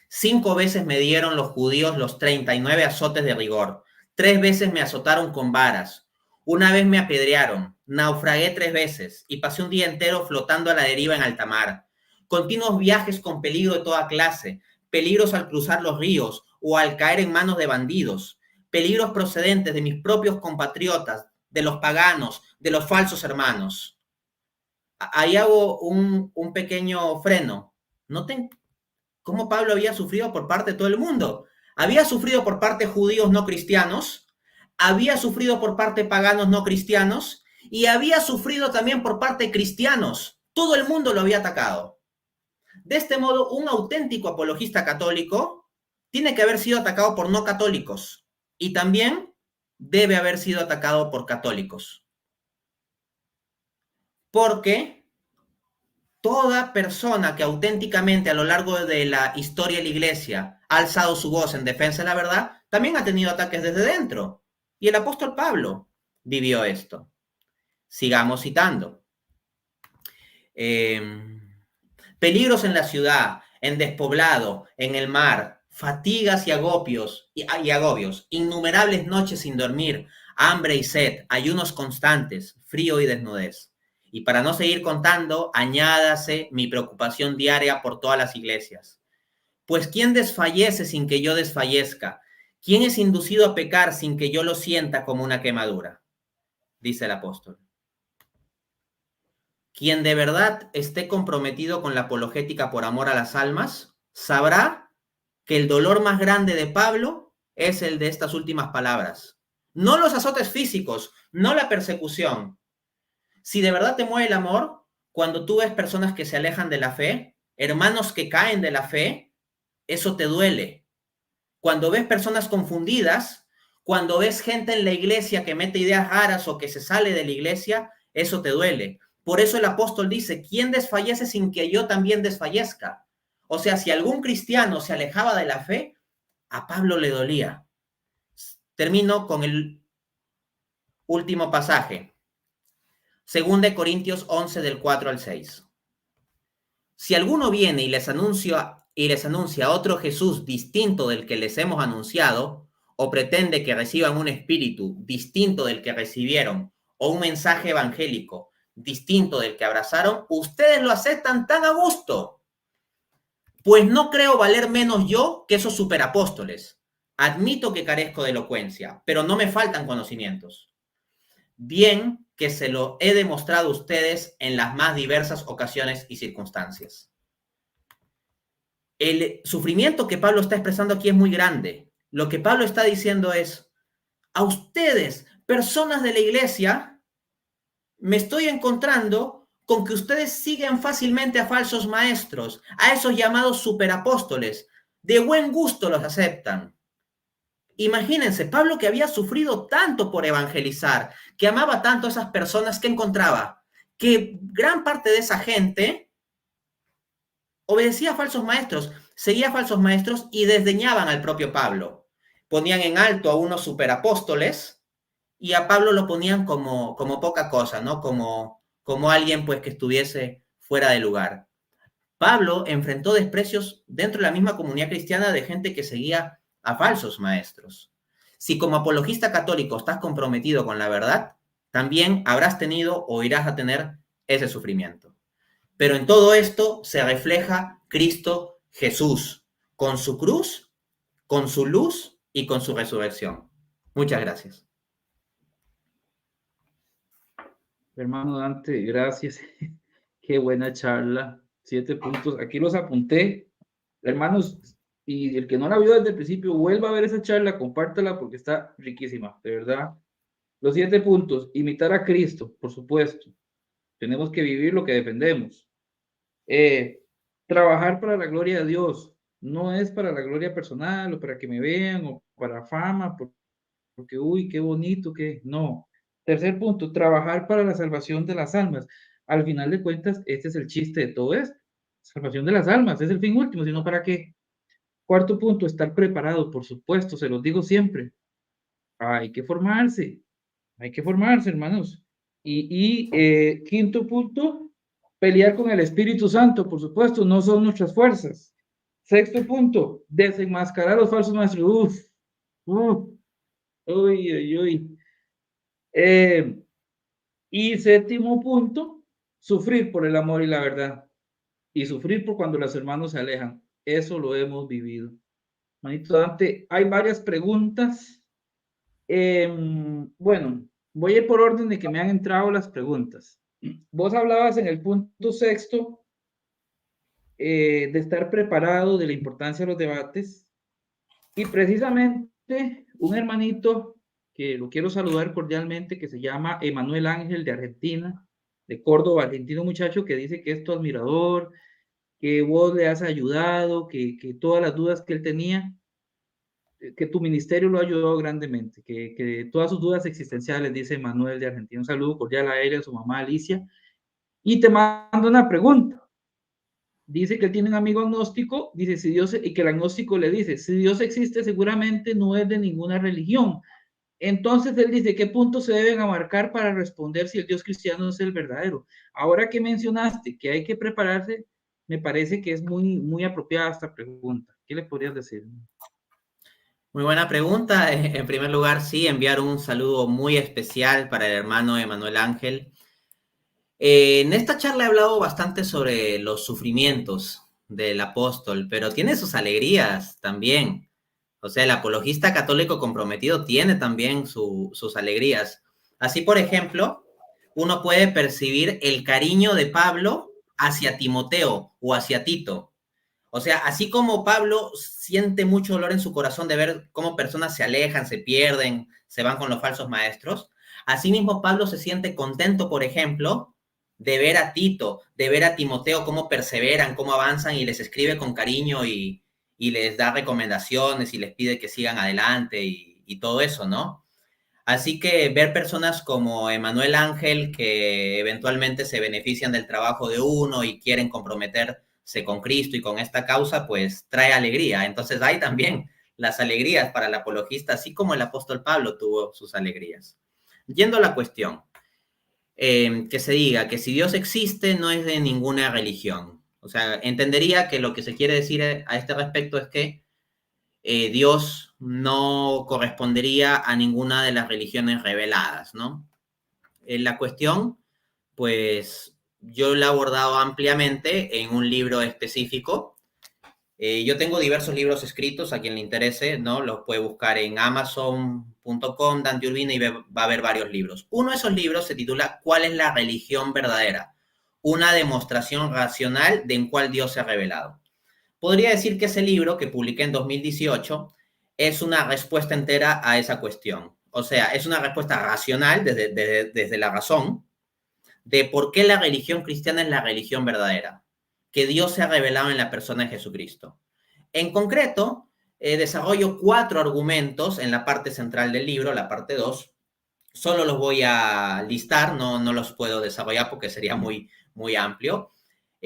5 veces me dieron los judíos los 39 azotes de rigor. 3 veces me azotaron con varas. Una vez me apedrearon. Naufragué 3 veces y pasé un día entero flotando a la deriva en alta mar. Continuos viajes con peligro de toda clase. Peligros al cruzar los ríos o al caer en manos de bandidos. Peligros procedentes de mis propios compatriotas, de los paganos, de los falsos hermanos. Ahí hago un pequeño freno. Noten cómo Pablo había sufrido por parte de todo el mundo. Había sufrido por parte de judíos no cristianos, había sufrido por parte de paganos no cristianos y había sufrido también por parte de cristianos. Todo el mundo lo había atacado. De este modo, un auténtico apologista católico tiene que haber sido atacado por no católicos y también debe haber sido atacado por católicos. Porque toda persona que auténticamente a lo largo de la historia de la iglesia ha alzado su voz en defensa de la verdad, también ha tenido ataques desde dentro. Y el apóstol Pablo vivió esto. Sigamos citando. Peligros en la ciudad, en despoblado, en el mar, fatigas y agobios, innumerables noches sin dormir, hambre y sed, ayunos constantes, frío y desnudez. Y para no seguir contando, añádase mi preocupación diaria por todas las iglesias. Pues ¿quién desfallece sin que yo desfallezca? ¿Quién es inducido a pecar sin que yo lo sienta como una quemadura? Dice el apóstol. Quien de verdad esté comprometido con la apologética por amor a las almas, sabrá que el dolor más grande de Pablo es el de estas últimas palabras. No los azotes físicos, no la persecución. Si de verdad te mueve el amor, cuando tú ves personas que se alejan de la fe, hermanos que caen de la fe, eso te duele. Cuando ves personas confundidas, cuando ves gente en la iglesia que mete ideas raras o que se sale de la iglesia, eso te duele. Por eso el apóstol dice, ¿quién desfallece sin que yo también desfallezca? O sea, si algún cristiano se alejaba de la fe, a Pablo le dolía. Termino con el último pasaje. 2 Corintios 11 del 4 al 6. Si alguno viene y les anuncia otro Jesús distinto del que les hemos anunciado, o pretende que reciban un espíritu distinto del que recibieron, o un mensaje evangélico distinto del que abrazaron, ustedes lo aceptan tan a gusto. Pues no creo valer menos yo que esos superapóstoles. Admito que carezco de elocuencia, pero no me faltan conocimientos. Bien que se lo he demostrado a ustedes en las más diversas ocasiones y circunstancias. El sufrimiento que Pablo está expresando aquí es muy grande. Lo que Pablo está diciendo es, a ustedes, personas de la iglesia, me estoy encontrando con que ustedes siguen fácilmente a falsos maestros, a esos llamados superapóstoles. De buen gusto los aceptan. Imagínense, Pablo que había sufrido tanto por evangelizar, que amaba tanto a esas personas que encontraba, que gran parte de esa gente obedecía a falsos maestros, seguía a falsos maestros y desdeñaban al propio Pablo. Ponían en alto a unos superapóstoles y a Pablo lo ponían como poca cosa, ¿no? Como alguien pues que estuviese fuera de lugar. Pablo enfrentó desprecios dentro de la misma comunidad cristiana de gente que seguía a falsos maestros. Si como apologista católico estás comprometido con la verdad, también habrás tenido o irás a tener ese sufrimiento. Pero en todo esto se refleja Cristo Jesús, con su cruz, con su luz y con su resurrección. Muchas gracias. Hermano Dante, gracias. Qué buena charla. 7 puntos. Aquí los apunté. Hermanos, y el que no la vio desde el principio, vuelva a ver esa charla, compártela porque está riquísima, de verdad. Los 7 puntos. Imitar a Cristo, por supuesto. Tenemos que vivir lo que defendemos. Trabajar para la gloria de Dios. No es para la gloria personal o para que me vean o para fama, porque uy, qué bonito, que no. Tercer punto, trabajar para la salvación de las almas. Al final de cuentas, este es el chiste de todo esto. Salvación de las almas, es el fin último, sino para qué. Cuarto punto, estar preparado, por supuesto, se los digo siempre. Hay que formarse, hermanos. Quinto punto, pelear con el Espíritu Santo, por supuesto, no son nuestras fuerzas. Sexto punto, desenmascarar a los falsos maestros. Uy. Y séptimo punto, sufrir por el amor y la verdad. Y sufrir por cuando los hermanos se alejan. Eso lo hemos vivido. Manito Dante, hay varias preguntas. Bueno, voy a ir por orden de que me han entrado las preguntas. Vos hablabas en el punto sexto de estar preparado, de la importancia de los debates, y precisamente un hermanito que lo quiero saludar cordialmente, que se llama Emanuel Ángel de Argentina, de Córdoba, argentino muchacho que dice que es tu admirador, que vos le has ayudado, que todas las dudas que él tenía, que tu ministerio lo ha ayudado grandemente, que todas sus dudas existenciales, dice Manuel de Argentina. Un saludo cordial a él y a su mamá Alicia. Y te mando una pregunta. Dice que él tiene un amigo agnóstico, dice, si Dios, y que el agnóstico le dice, si Dios existe, seguramente no es de ninguna religión. Entonces él dice, ¿qué puntos se deben abarcar para responder si el Dios cristiano es el verdadero? Ahora que mencionaste que hay que prepararse, me parece que es muy apropiada esta pregunta. ¿Qué le podrías decir? Muy buena pregunta. En primer lugar, sí, enviar un saludo muy especial para el hermano Emanuel Ángel. En esta charla he hablado bastante sobre los sufrimientos del apóstol, pero tiene sus alegrías también. O sea, el apologista católico comprometido tiene también sus alegrías. Así, por ejemplo, uno puede percibir el cariño de Pablo hacia Timoteo o hacia Tito. O sea, así como Pablo siente mucho dolor en su corazón de ver cómo personas se alejan, se pierden, se van con los falsos maestros, asimismo Pablo se siente contento, por ejemplo, de ver a Tito, de ver a Timoteo cómo perseveran, cómo avanzan y les escribe con cariño y les da recomendaciones y les pide que sigan adelante y todo eso, ¿no? Así que ver personas como Emanuel Ángel que eventualmente se benefician del trabajo de uno y quieren comprometerse con Cristo y con esta causa, pues trae alegría. Entonces hay también las alegrías para el apologista, así como el apóstol Pablo tuvo sus alegrías. Yendo a la cuestión, que se diga que si Dios existe no es de ninguna religión. O sea, entendería que lo que se quiere decir a este respecto es que Dios no correspondería a ninguna de las religiones reveladas, ¿no? La cuestión, pues yo la he abordado ampliamente en un libro específico. Yo tengo diversos libros escritos, a quien le interese, ¿no? Los puede buscar en amazon.com, Dante Urbina, y va a haber varios libros. Uno de esos libros se titula ¿Cuál es la religión verdadera? Una demostración racional de en cuál Dios se ha revelado. Podría decir que ese libro, que publiqué en 2018, es una respuesta entera a esa cuestión. O sea, es una respuesta racional desde la razón de por qué la religión cristiana es la religión verdadera, que Dios se ha revelado en la persona de Jesucristo. En concreto, desarrollo 4 argumentos en la parte central del libro, la parte 2. Solo los voy a listar, no los puedo desarrollar porque sería muy amplio.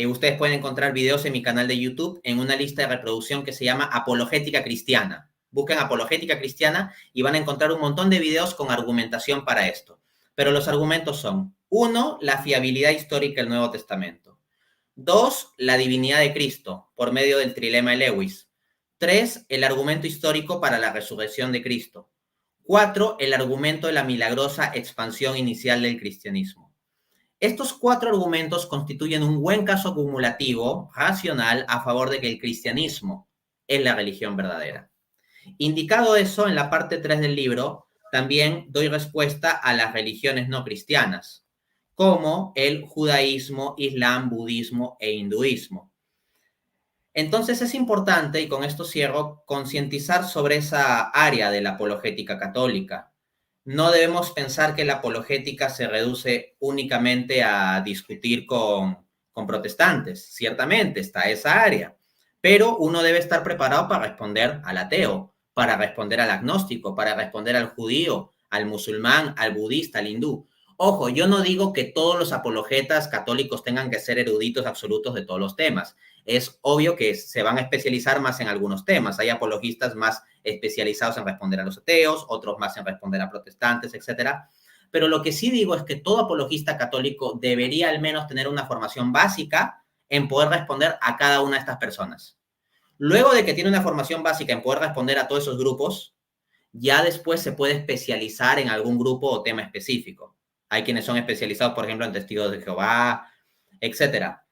Ustedes pueden encontrar videos en mi canal de YouTube en una lista de reproducción que se llama Apologética Cristiana. Busquen Apologética Cristiana y van a encontrar un montón de videos con argumentación para esto. Pero los argumentos son: 1, la fiabilidad histórica del Nuevo Testamento. 2, la divinidad de Cristo por medio del trilema de Lewis. 3, el argumento histórico para la resurrección de Cristo. 4, el argumento de la milagrosa expansión inicial del cristianismo. Estos 4 argumentos constituyen un buen caso acumulativo, racional, a favor de que el cristianismo es la religión verdadera. Indicado eso, en la parte 3 del libro, también doy respuesta a las religiones no cristianas, como el judaísmo, islam, budismo e hinduismo. Entonces es importante, y con esto cierro, concientizar sobre esa área de la apologética católica. No debemos pensar que la apologética se reduce únicamente a discutir con protestantes. Ciertamente está esa área, pero uno debe estar preparado para responder al ateo, para responder al agnóstico, para responder al judío, al musulmán, al budista, al hindú. Ojo, yo no digo que todos los apologetas católicos tengan que ser eruditos absolutos de todos los temas. Es obvio que se van a especializar más en algunos temas. Hay apologistas más especializados en responder a los ateos, otros más en responder a protestantes, etcétera. Pero lo que sí digo es que todo apologista católico debería al menos tener una formación básica en poder responder a cada una de estas personas. Luego de que tiene una formación básica en poder responder a todos esos grupos, ya después se puede especializar en algún grupo o tema específico. Hay quienes son especializados, por ejemplo, en testigos de Jehová, etcétera.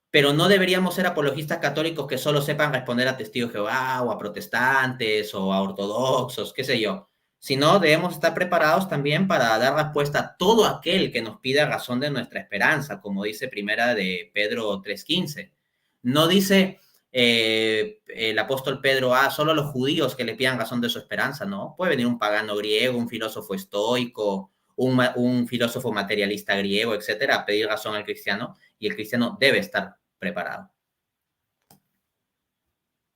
Pero no deberíamos ser apologistas católicos que solo sepan responder a testigos de Jehová o a protestantes o a ortodoxos, qué sé yo, sino debemos estar preparados también para dar respuesta a todo aquel que nos pida razón de nuestra esperanza, como dice primera de Pedro 3:15. No dice el apóstol Pedro, solo los judíos que le pidan razón de su esperanza, ¿no? Puede venir un pagano griego, un filósofo estoico, un filósofo materialista griego, etcétera, a pedir razón al cristiano, y el cristiano debe estar preparado.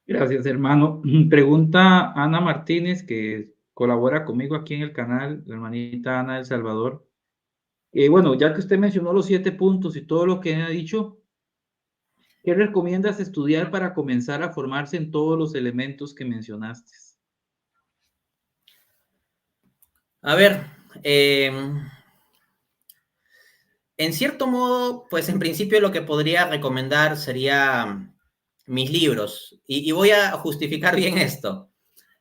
Gracias, hermano. Pregunta Ana Martínez, que colabora conmigo aquí en el canal, la hermanita Ana del Salvador. Bueno, ya que usted mencionó los 7 puntos y todo lo que ha dicho, ¿qué recomiendas estudiar para comenzar a formarse en todos los elementos que mencionaste? A ver, en cierto modo, pues en principio lo que podría recomendar sería mis libros. Y voy a justificar bien esto.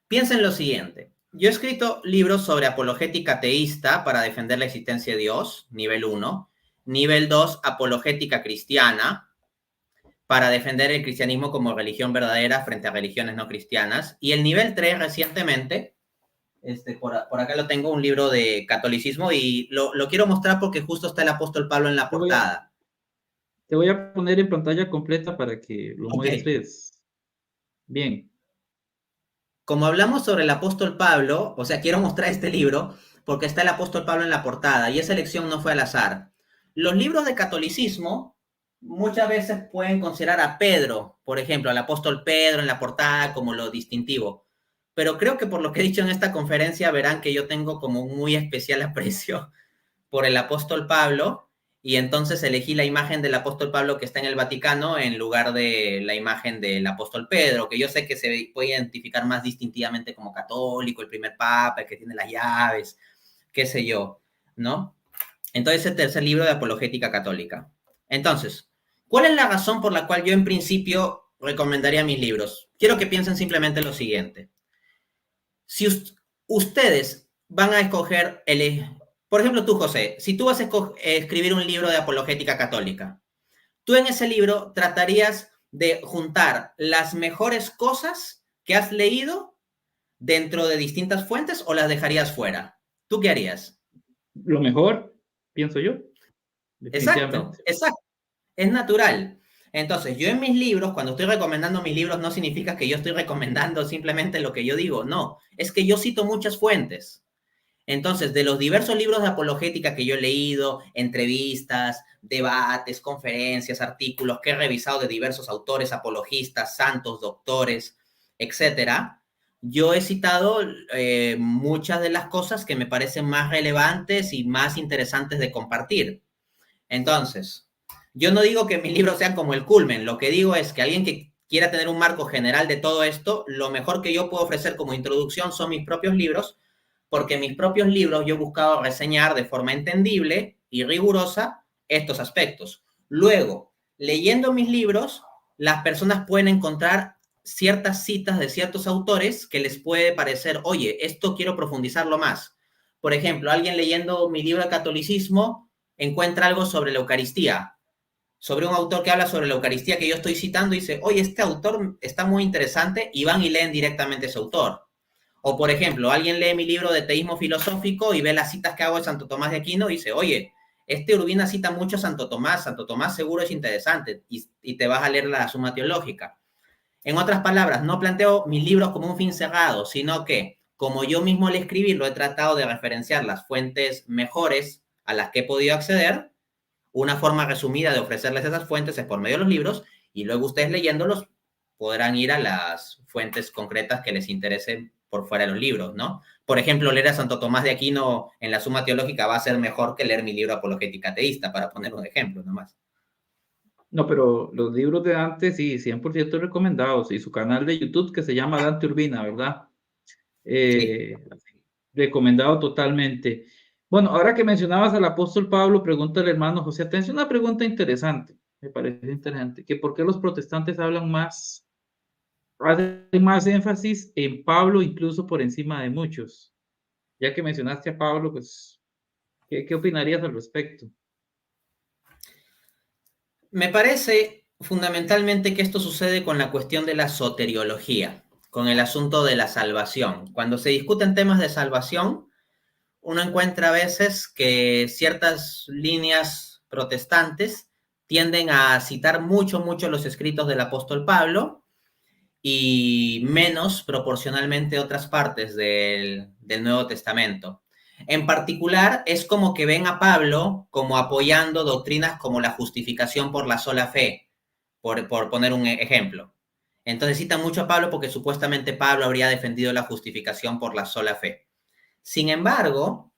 Piensa en lo siguiente. Yo he escrito libros sobre apologética teísta para defender la existencia de Dios, nivel 1. Nivel 2, apologética cristiana, para defender el cristianismo como religión verdadera frente a religiones no cristianas. Y el nivel 3, recientemente, por acá lo tengo, un libro de catolicismo, y lo quiero mostrar porque justo está el apóstol Pablo en la Te voy a, portada. te voy a poner en pantalla completa para que lo Ok. muestres bien. Como hablamos sobre el apóstol Pablo, o sea, quiero mostrar este libro porque está el apóstol Pablo en la portada y esa elección no fue al azar. Los libros de catolicismo muchas veces pueden considerar a Pedro, por ejemplo, al apóstol Pedro en la portada como lo distintivo. Pero creo que por lo que he dicho en esta conferencia verán que yo tengo como un muy especial aprecio por el apóstol Pablo, y entonces elegí la imagen del apóstol Pablo que está en el Vaticano en lugar de la imagen del apóstol Pedro, que yo sé que se puede identificar más distintivamente como católico, el primer papa, el que tiene las llaves, qué sé yo, ¿no? Entonces, el tercer libro de apologética católica. Entonces, ¿cuál es la razón por la cual yo en principio recomendaría mis libros? Quiero que piensen simplemente lo siguiente. Si ustedes van a escoger por ejemplo, tú, José, si tú vas a escribir un libro de apologética católica, tú en ese libro tratarías de juntar las mejores cosas que has leído dentro de distintas fuentes, o las dejarías fuera. ¿Tú qué harías? Lo mejor, pienso yo, Exacto, definitivamente. exacto. Es natural. Entonces, yo en mis libros, cuando estoy recomendando mis libros, no significa que yo estoy recomendando simplemente lo que yo digo, no, es que yo cito muchas fuentes. Entonces, de los diversos libros de apologética que yo he leído, entrevistas, debates, conferencias, artículos que he revisado de diversos autores, apologistas, santos, doctores, etcétera, yo he citado muchas de las cosas que me parecen más relevantes y más interesantes de compartir. Entonces, yo no digo que mis libros sean como el culmen, lo que digo es que alguien que quiera tener un marco general de todo esto, lo mejor que yo puedo ofrecer como introducción son mis propios libros, porque en mis propios libros yo he buscado reseñar de forma entendible y rigurosa estos aspectos. Luego, leyendo mis libros, las personas pueden encontrar ciertas citas de ciertos autores que les puede parecer, oye, esto quiero profundizarlo más. Por ejemplo, alguien leyendo mi libro de catolicismo encuentra algo sobre la Eucaristía, sobre un autor que habla sobre la Eucaristía que yo estoy citando, y dice, oye, este autor está muy interesante, y van y leen directamente ese autor. O, por ejemplo, alguien lee mi libro de teísmo filosófico y ve las citas que hago de Santo Tomás de Aquino y dice, oye, Urbina cita mucho a Santo Tomás seguro es interesante, y te vas a leer la Suma Teológica. En otras palabras, no planteo mis libros como un fin cerrado, sino que, como yo mismo al escribirlo he tratado de referenciar las fuentes mejores a las que he podido acceder, una forma resumida de ofrecerles esas fuentes es por medio de los libros, y luego ustedes leyéndolos podrán ir a las fuentes concretas que les interesen por fuera de los libros, ¿no? Por ejemplo, leer a Santo Tomás de Aquino en la Suma Teológica va a ser mejor que leer mi libro Apologética Teísta, para poner un ejemplo nomás. No, pero los libros de Dante sí, 100% recomendados. Y su canal de YouTube que se llama Dante Urbina, ¿verdad? Sí. Eh, recomendado totalmente. Bueno, ahora que mencionabas al apóstol Pablo, pregunta al hermano José, atención, una pregunta interesante, me parece interesante, que por qué los protestantes hablan más, hacen más énfasis en Pablo incluso por encima de muchos. Ya que mencionaste a Pablo, pues, ¿qué opinarías al respecto? Me parece fundamentalmente que esto sucede con la cuestión de la soteriología. con el asunto de la salvación. Cuando se discuten temas de salvación, uno encuentra a veces que ciertas líneas protestantes tienden a citar mucho, mucho los escritos del apóstol Pablo y menos proporcionalmente otras partes del Nuevo Testamento. En particular, es como que ven a Pablo como apoyando doctrinas como la justificación por la sola fe, por poner un ejemplo. Entonces citan mucho a Pablo porque supuestamente Pablo habría defendido la justificación por la sola fe. Sin embargo,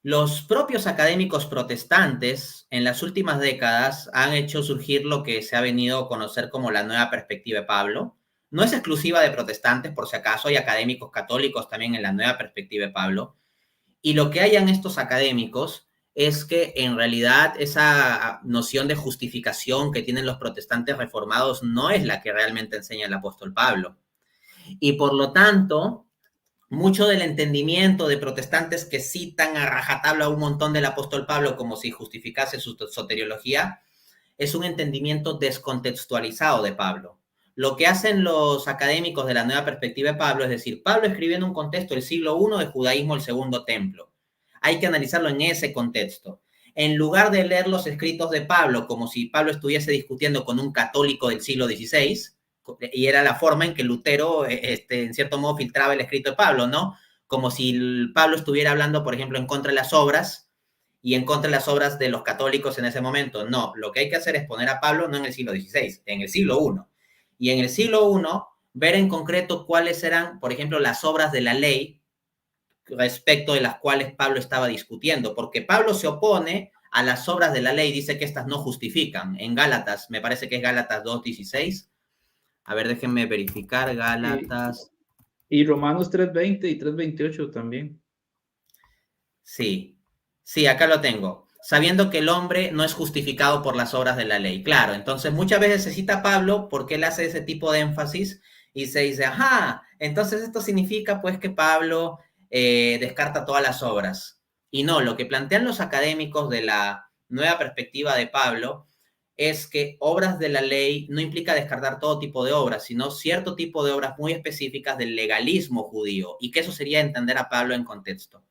los propios académicos protestantes en las últimas décadas han hecho surgir lo que se ha venido a conocer como la nueva perspectiva de Pablo. No es exclusiva de protestantes, por si acaso, hay académicos católicos también en la nueva perspectiva de Pablo. Y lo que hayan estos académicos es que en realidad esa noción de justificación que tienen los protestantes reformados no es la que realmente enseña el apóstol Pablo. Y por lo tanto, mucho del entendimiento de protestantes que citan a rajatabla un montón del apóstol Pablo como si justificase su soteriología, es un entendimiento descontextualizado de Pablo. Lo que hacen los académicos de la nueva perspectiva de Pablo es decir, Pablo escribió en un contexto del siglo I de judaísmo, el segundo templo. Hay que analizarlo en ese contexto. En lugar de leer los escritos de Pablo como si Pablo estuviese discutiendo con un católico del siglo XVI, y era la forma en que Lutero, en cierto modo, filtraba el escrito de Pablo, ¿no? Como si Pablo estuviera hablando, por ejemplo, en contra de las obras y en contra de las obras de los católicos en ese momento. No, lo que hay que hacer es poner a Pablo no en el siglo XVI, en el siglo I. Y en el siglo I, ver en concreto cuáles eran, por ejemplo, las obras de la ley respecto de las cuales Pablo estaba discutiendo, porque Pablo se opone a las obras de la ley, dice que estas no justifican. En Gálatas, me parece que es Gálatas 2:16. A ver, déjenme verificar, Y, Gálatas. y Romanos 3:20 y 3:28 también. Sí, sí, acá lo tengo. Sabiendo que el hombre no es justificado por las obras de la ley. Claro, entonces muchas veces se cita a Pablo porque él hace ese tipo de énfasis y se dice, ajá, entonces esto significa pues que Pablo descarta todas las obras. Y no, lo que plantean los académicos de la nueva perspectiva de Pablo es que obras de la ley no implica descartar todo tipo de obras, sino cierto tipo de obras muy específicas del legalismo judío, y que eso sería entender a Pablo en contexto.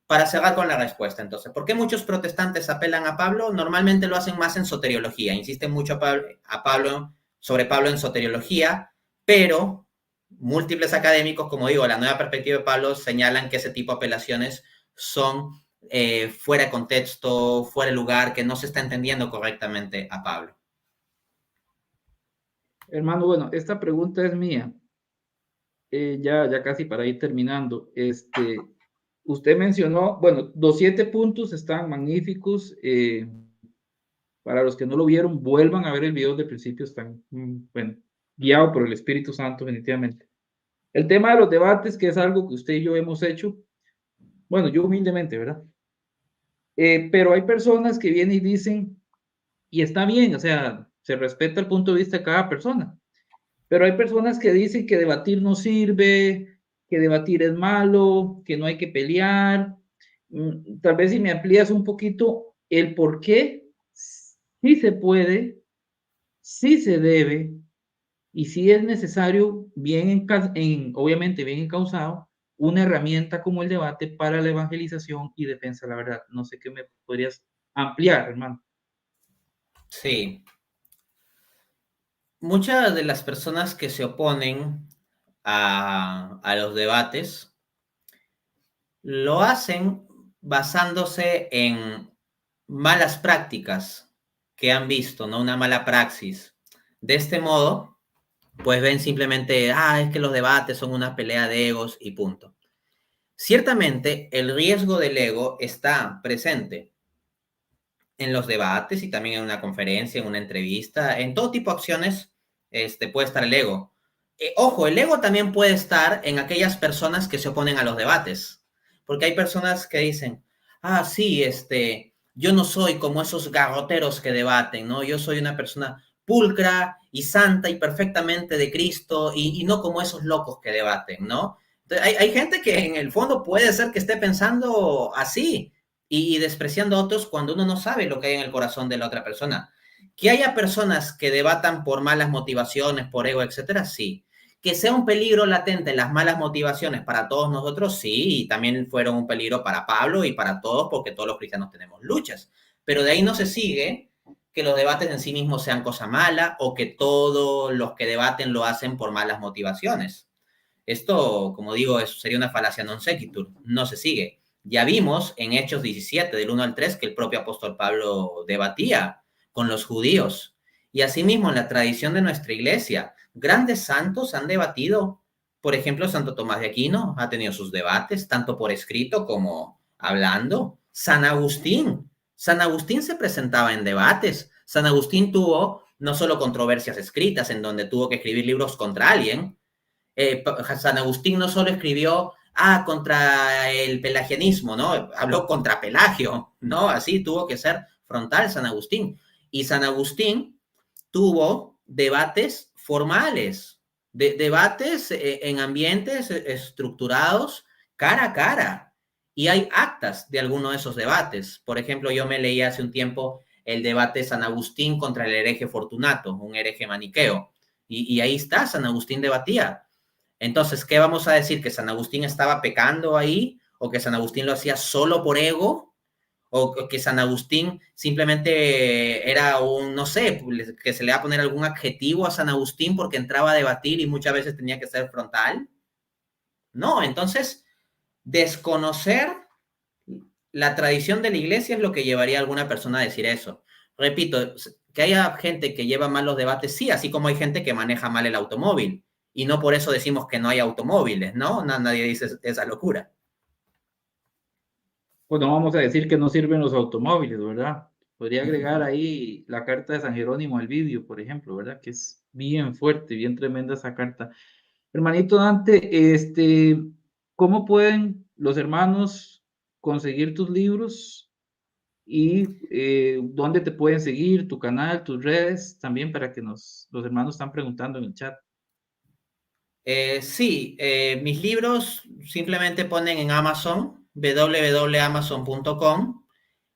Para cerrar con la respuesta, entonces, ¿por qué muchos protestantes apelan a Pablo? Normalmente lo hacen más en soteriología, insisten mucho sobre Pablo en soteriología, pero múltiples académicos, como digo, la nueva perspectiva de Pablo señalan que ese tipo de apelaciones son fuera de contexto, fuera de lugar, que no se está entendiendo correctamente a Pablo. Hermano, bueno, esta pregunta es mía. Ya casi para ir terminando. Usted mencionó, bueno, los 7 puntos están magníficos. Para los que no lo vieron, vuelvan a ver el video de principio, están, bueno, guiado por el Espíritu Santo, definitivamente. El tema de los debates, que es algo que usted y yo hemos hecho, bueno, yo humildemente, ¿verdad? Pero hay personas que vienen y dicen, y está bien, o sea, se respeta el punto de vista de cada persona, pero hay personas que dicen que debatir no sirve, que debatir es malo, que no hay que pelear. Tal vez si me amplías un poquito el por qué sí se puede, sí se debe y sí es necesario, obviamente bien encausado, una herramienta como el debate para la evangelización y defensa de la verdad. No sé qué me podrías ampliar, hermano. Sí, muchas de las personas que se oponen a los debates lo hacen basándose en malas prácticas que han visto, ¿no? Una mala praxis. De este modo, pues ven simplemente, es que los debates son una pelea de egos y punto. Ciertamente, el riesgo del ego está presente en los debates y también en una conferencia, en una entrevista, en todo tipo de acciones, puede estar el ego. Ojo, el ego también puede estar en aquellas personas que se oponen a los debates, porque hay personas que dicen, sí, yo no soy como esos garroteros que debaten, ¿no? Yo soy una persona pulcra y santa y perfectamente de Cristo y no como esos locos que debaten, ¿no? Entonces, hay gente que en el fondo puede ser que esté pensando así, y despreciando a otros cuando uno no sabe lo que hay en el corazón de la otra persona. Que haya personas que debatan por malas motivaciones, por ego, etcétera, sí. Que sea un peligro latente las malas motivaciones para todos nosotros, sí, y también fueron un peligro para Pablo y para todos, porque todos los cristianos tenemos luchas. Pero de ahí no se sigue que los debates en sí mismos sean cosa mala o que todos los que debaten lo hacen por malas motivaciones. Esto, como digo, sería una falacia non sequitur, no se sigue. Ya vimos en Hechos 17, del 1 al 3, que el propio apóstol Pablo debatía con los judíos. Y asimismo, en la tradición de nuestra iglesia, grandes santos han debatido. Por ejemplo, Santo Tomás de Aquino ha tenido sus debates, tanto por escrito como hablando. San Agustín se presentaba en debates. San Agustín tuvo no solo controversias escritas, en donde tuvo que escribir libros contra alguien. San Agustín no solo escribió contra el pelagianismo, ¿no? Habló contra Pelagio, ¿no? Así tuvo que ser frontal San Agustín. Y San Agustín tuvo debates formales, debates en ambientes estructurados cara a cara. Y hay actas de alguno de esos debates. Por ejemplo, yo me leí hace un tiempo el debate San Agustín contra el hereje Fortunato, un hereje maniqueo. Y ahí está, San Agustín debatía. Entonces, ¿qué vamos a decir? ¿Que San Agustín estaba pecando ahí? ¿O que San Agustín lo hacía solo por ego? ¿O que San Agustín simplemente era un, no sé, que se le va a poner algún adjetivo a San Agustín porque entraba a debatir y muchas veces tenía que ser frontal? No, entonces, desconocer la tradición de la iglesia es lo que llevaría a alguna persona a decir eso. Repito, que haya gente que lleva mal los debates, sí, así como hay gente que maneja mal el automóvil. Y no por eso decimos que no hay automóviles, ¿no? Nadie dice esa locura. Pues no vamos a decir que no sirven los automóviles, ¿verdad? Podría agregar ahí la carta de San Jerónimo al vídeo, por ejemplo, ¿verdad? Que es bien fuerte, bien tremenda esa carta. Hermanito Dante, ¿cómo pueden los hermanos conseguir tus libros y dónde te pueden seguir, tu canal, tus redes, también para que los hermanos están preguntando en el chat? Sí, mis libros simplemente ponen en Amazon, www.amazon.com,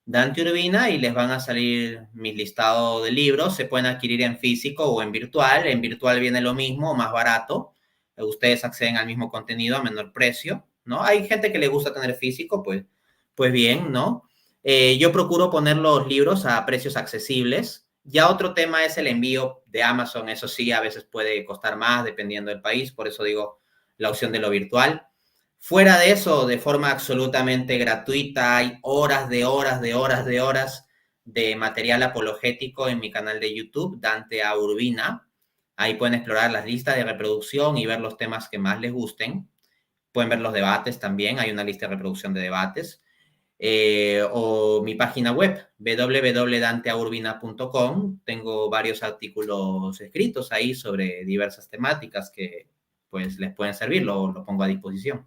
Dante Urbina, y les van a salir mis listados de libros. Se pueden adquirir en físico o en virtual. En virtual viene lo mismo, más barato. Ustedes acceden al mismo contenido a menor precio, ¿no? Hay gente que le gusta tener físico, pues bien, ¿no? Yo procuro poner los libros a precios accesibles. Ya otro tema es el envío de Amazon. Eso sí, a veces puede costar más dependiendo del país. Por eso digo la opción de lo virtual. Fuera de eso, de forma absolutamente gratuita, hay horas de horas de horas de horas de material apologético en mi canal de YouTube, Dante A. Urbina. Ahí pueden explorar las listas de reproducción y ver los temas que más les gusten. Pueden ver los debates también, hay una lista de reproducción de debates. O mi página web, www.danteaurbina.com. Tengo varios artículos escritos ahí sobre diversas temáticas que pues les pueden servir, lo pongo a disposición.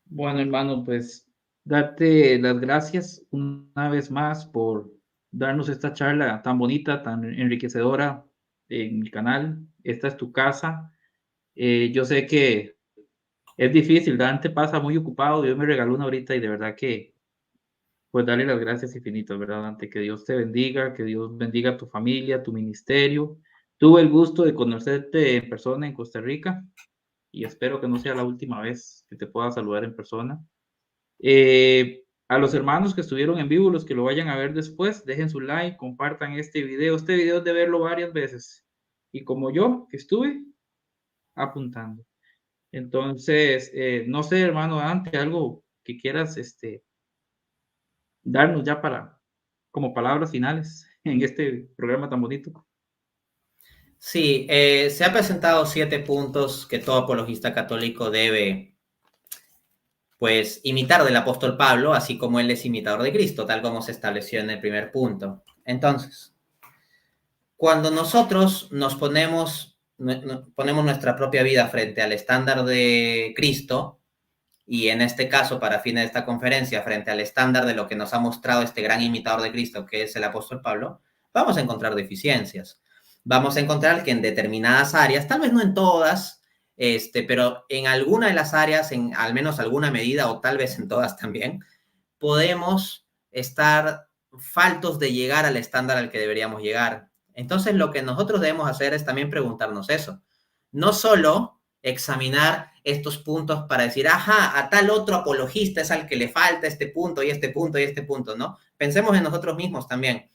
Bueno, hermano, pues darte las gracias una vez más por darnos esta charla tan bonita, tan enriquecedora en mi canal. Esta es tu casa. Yo sé que es difícil, Dante pasa muy ocupado. Dios me regaló una horita y de verdad que, pues, darle las gracias infinitas, ¿verdad, Dante? Que Dios te bendiga, que Dios bendiga a tu familia, tu ministerio. Tuve el gusto de conocerte en persona en Costa Rica y espero que no sea la última vez que te pueda saludar en persona. A los hermanos que estuvieron en vivo, los que lo vayan a ver después, dejen su like, compartan este video. Este video es de verlo varias veces. Y como yo, que estuve apuntando. Entonces, no sé, hermano Dante, algo que quieras darnos ya para, como palabras finales en este programa tan bonito. Sí, se ha presentado 7 puntos que todo apologista católico debe, pues, imitar del apóstol Pablo, así como él es imitador de Cristo, tal como se estableció en el primer punto. Entonces, cuando nosotros ponemos nuestra propia vida frente al estándar de Cristo, y en este caso, para fines de esta conferencia, frente al estándar de lo que nos ha mostrado este gran imitador de Cristo, que es el apóstol Pablo, vamos a encontrar deficiencias. Vamos a encontrar que en determinadas áreas, tal vez no en todas, pero en alguna de las áreas, en al menos alguna medida, o tal vez en todas también, podemos estar faltos de llegar al estándar al que deberíamos llegar. Entonces, lo que nosotros debemos hacer es también preguntarnos eso. No solo examinar estos puntos para decir, ajá, a tal otro apologista es al que le falta este punto y este punto y este punto, ¿no? Pensemos en nosotros mismos también.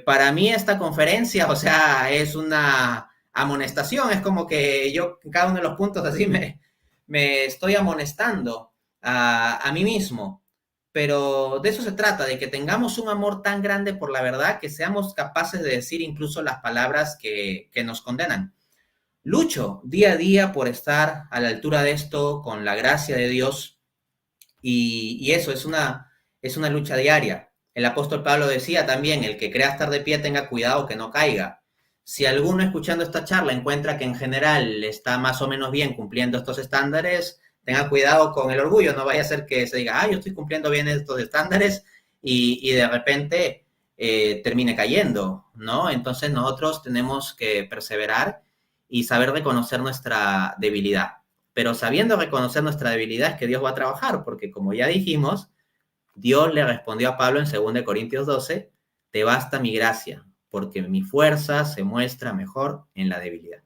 Para mí esta conferencia, o sea, es una amonestación, es como que yo en cada uno de los puntos así me estoy amonestando a mí mismo. Pero de eso se trata, de que tengamos un amor tan grande por la verdad que seamos capaces de decir incluso las palabras que nos condenan. Lucho día a día por estar a la altura de esto con la gracia de Dios y eso es una lucha diaria. El apóstol Pablo decía también, el que crea estar de pie tenga cuidado que no caiga. Si alguno escuchando esta charla encuentra que en general está más o menos bien cumpliendo estos estándares, tenga cuidado con el orgullo, no vaya a ser que se diga, yo estoy cumpliendo bien estos estándares y de repente termine cayendo, ¿no? Entonces nosotros tenemos que perseverar y saber reconocer nuestra debilidad. Pero sabiendo reconocer nuestra debilidad es que Dios va a trabajar, porque como ya dijimos, Dios le respondió a Pablo en 2 Corintios 12, te basta mi gracia, porque mi fuerza se muestra mejor en la debilidad.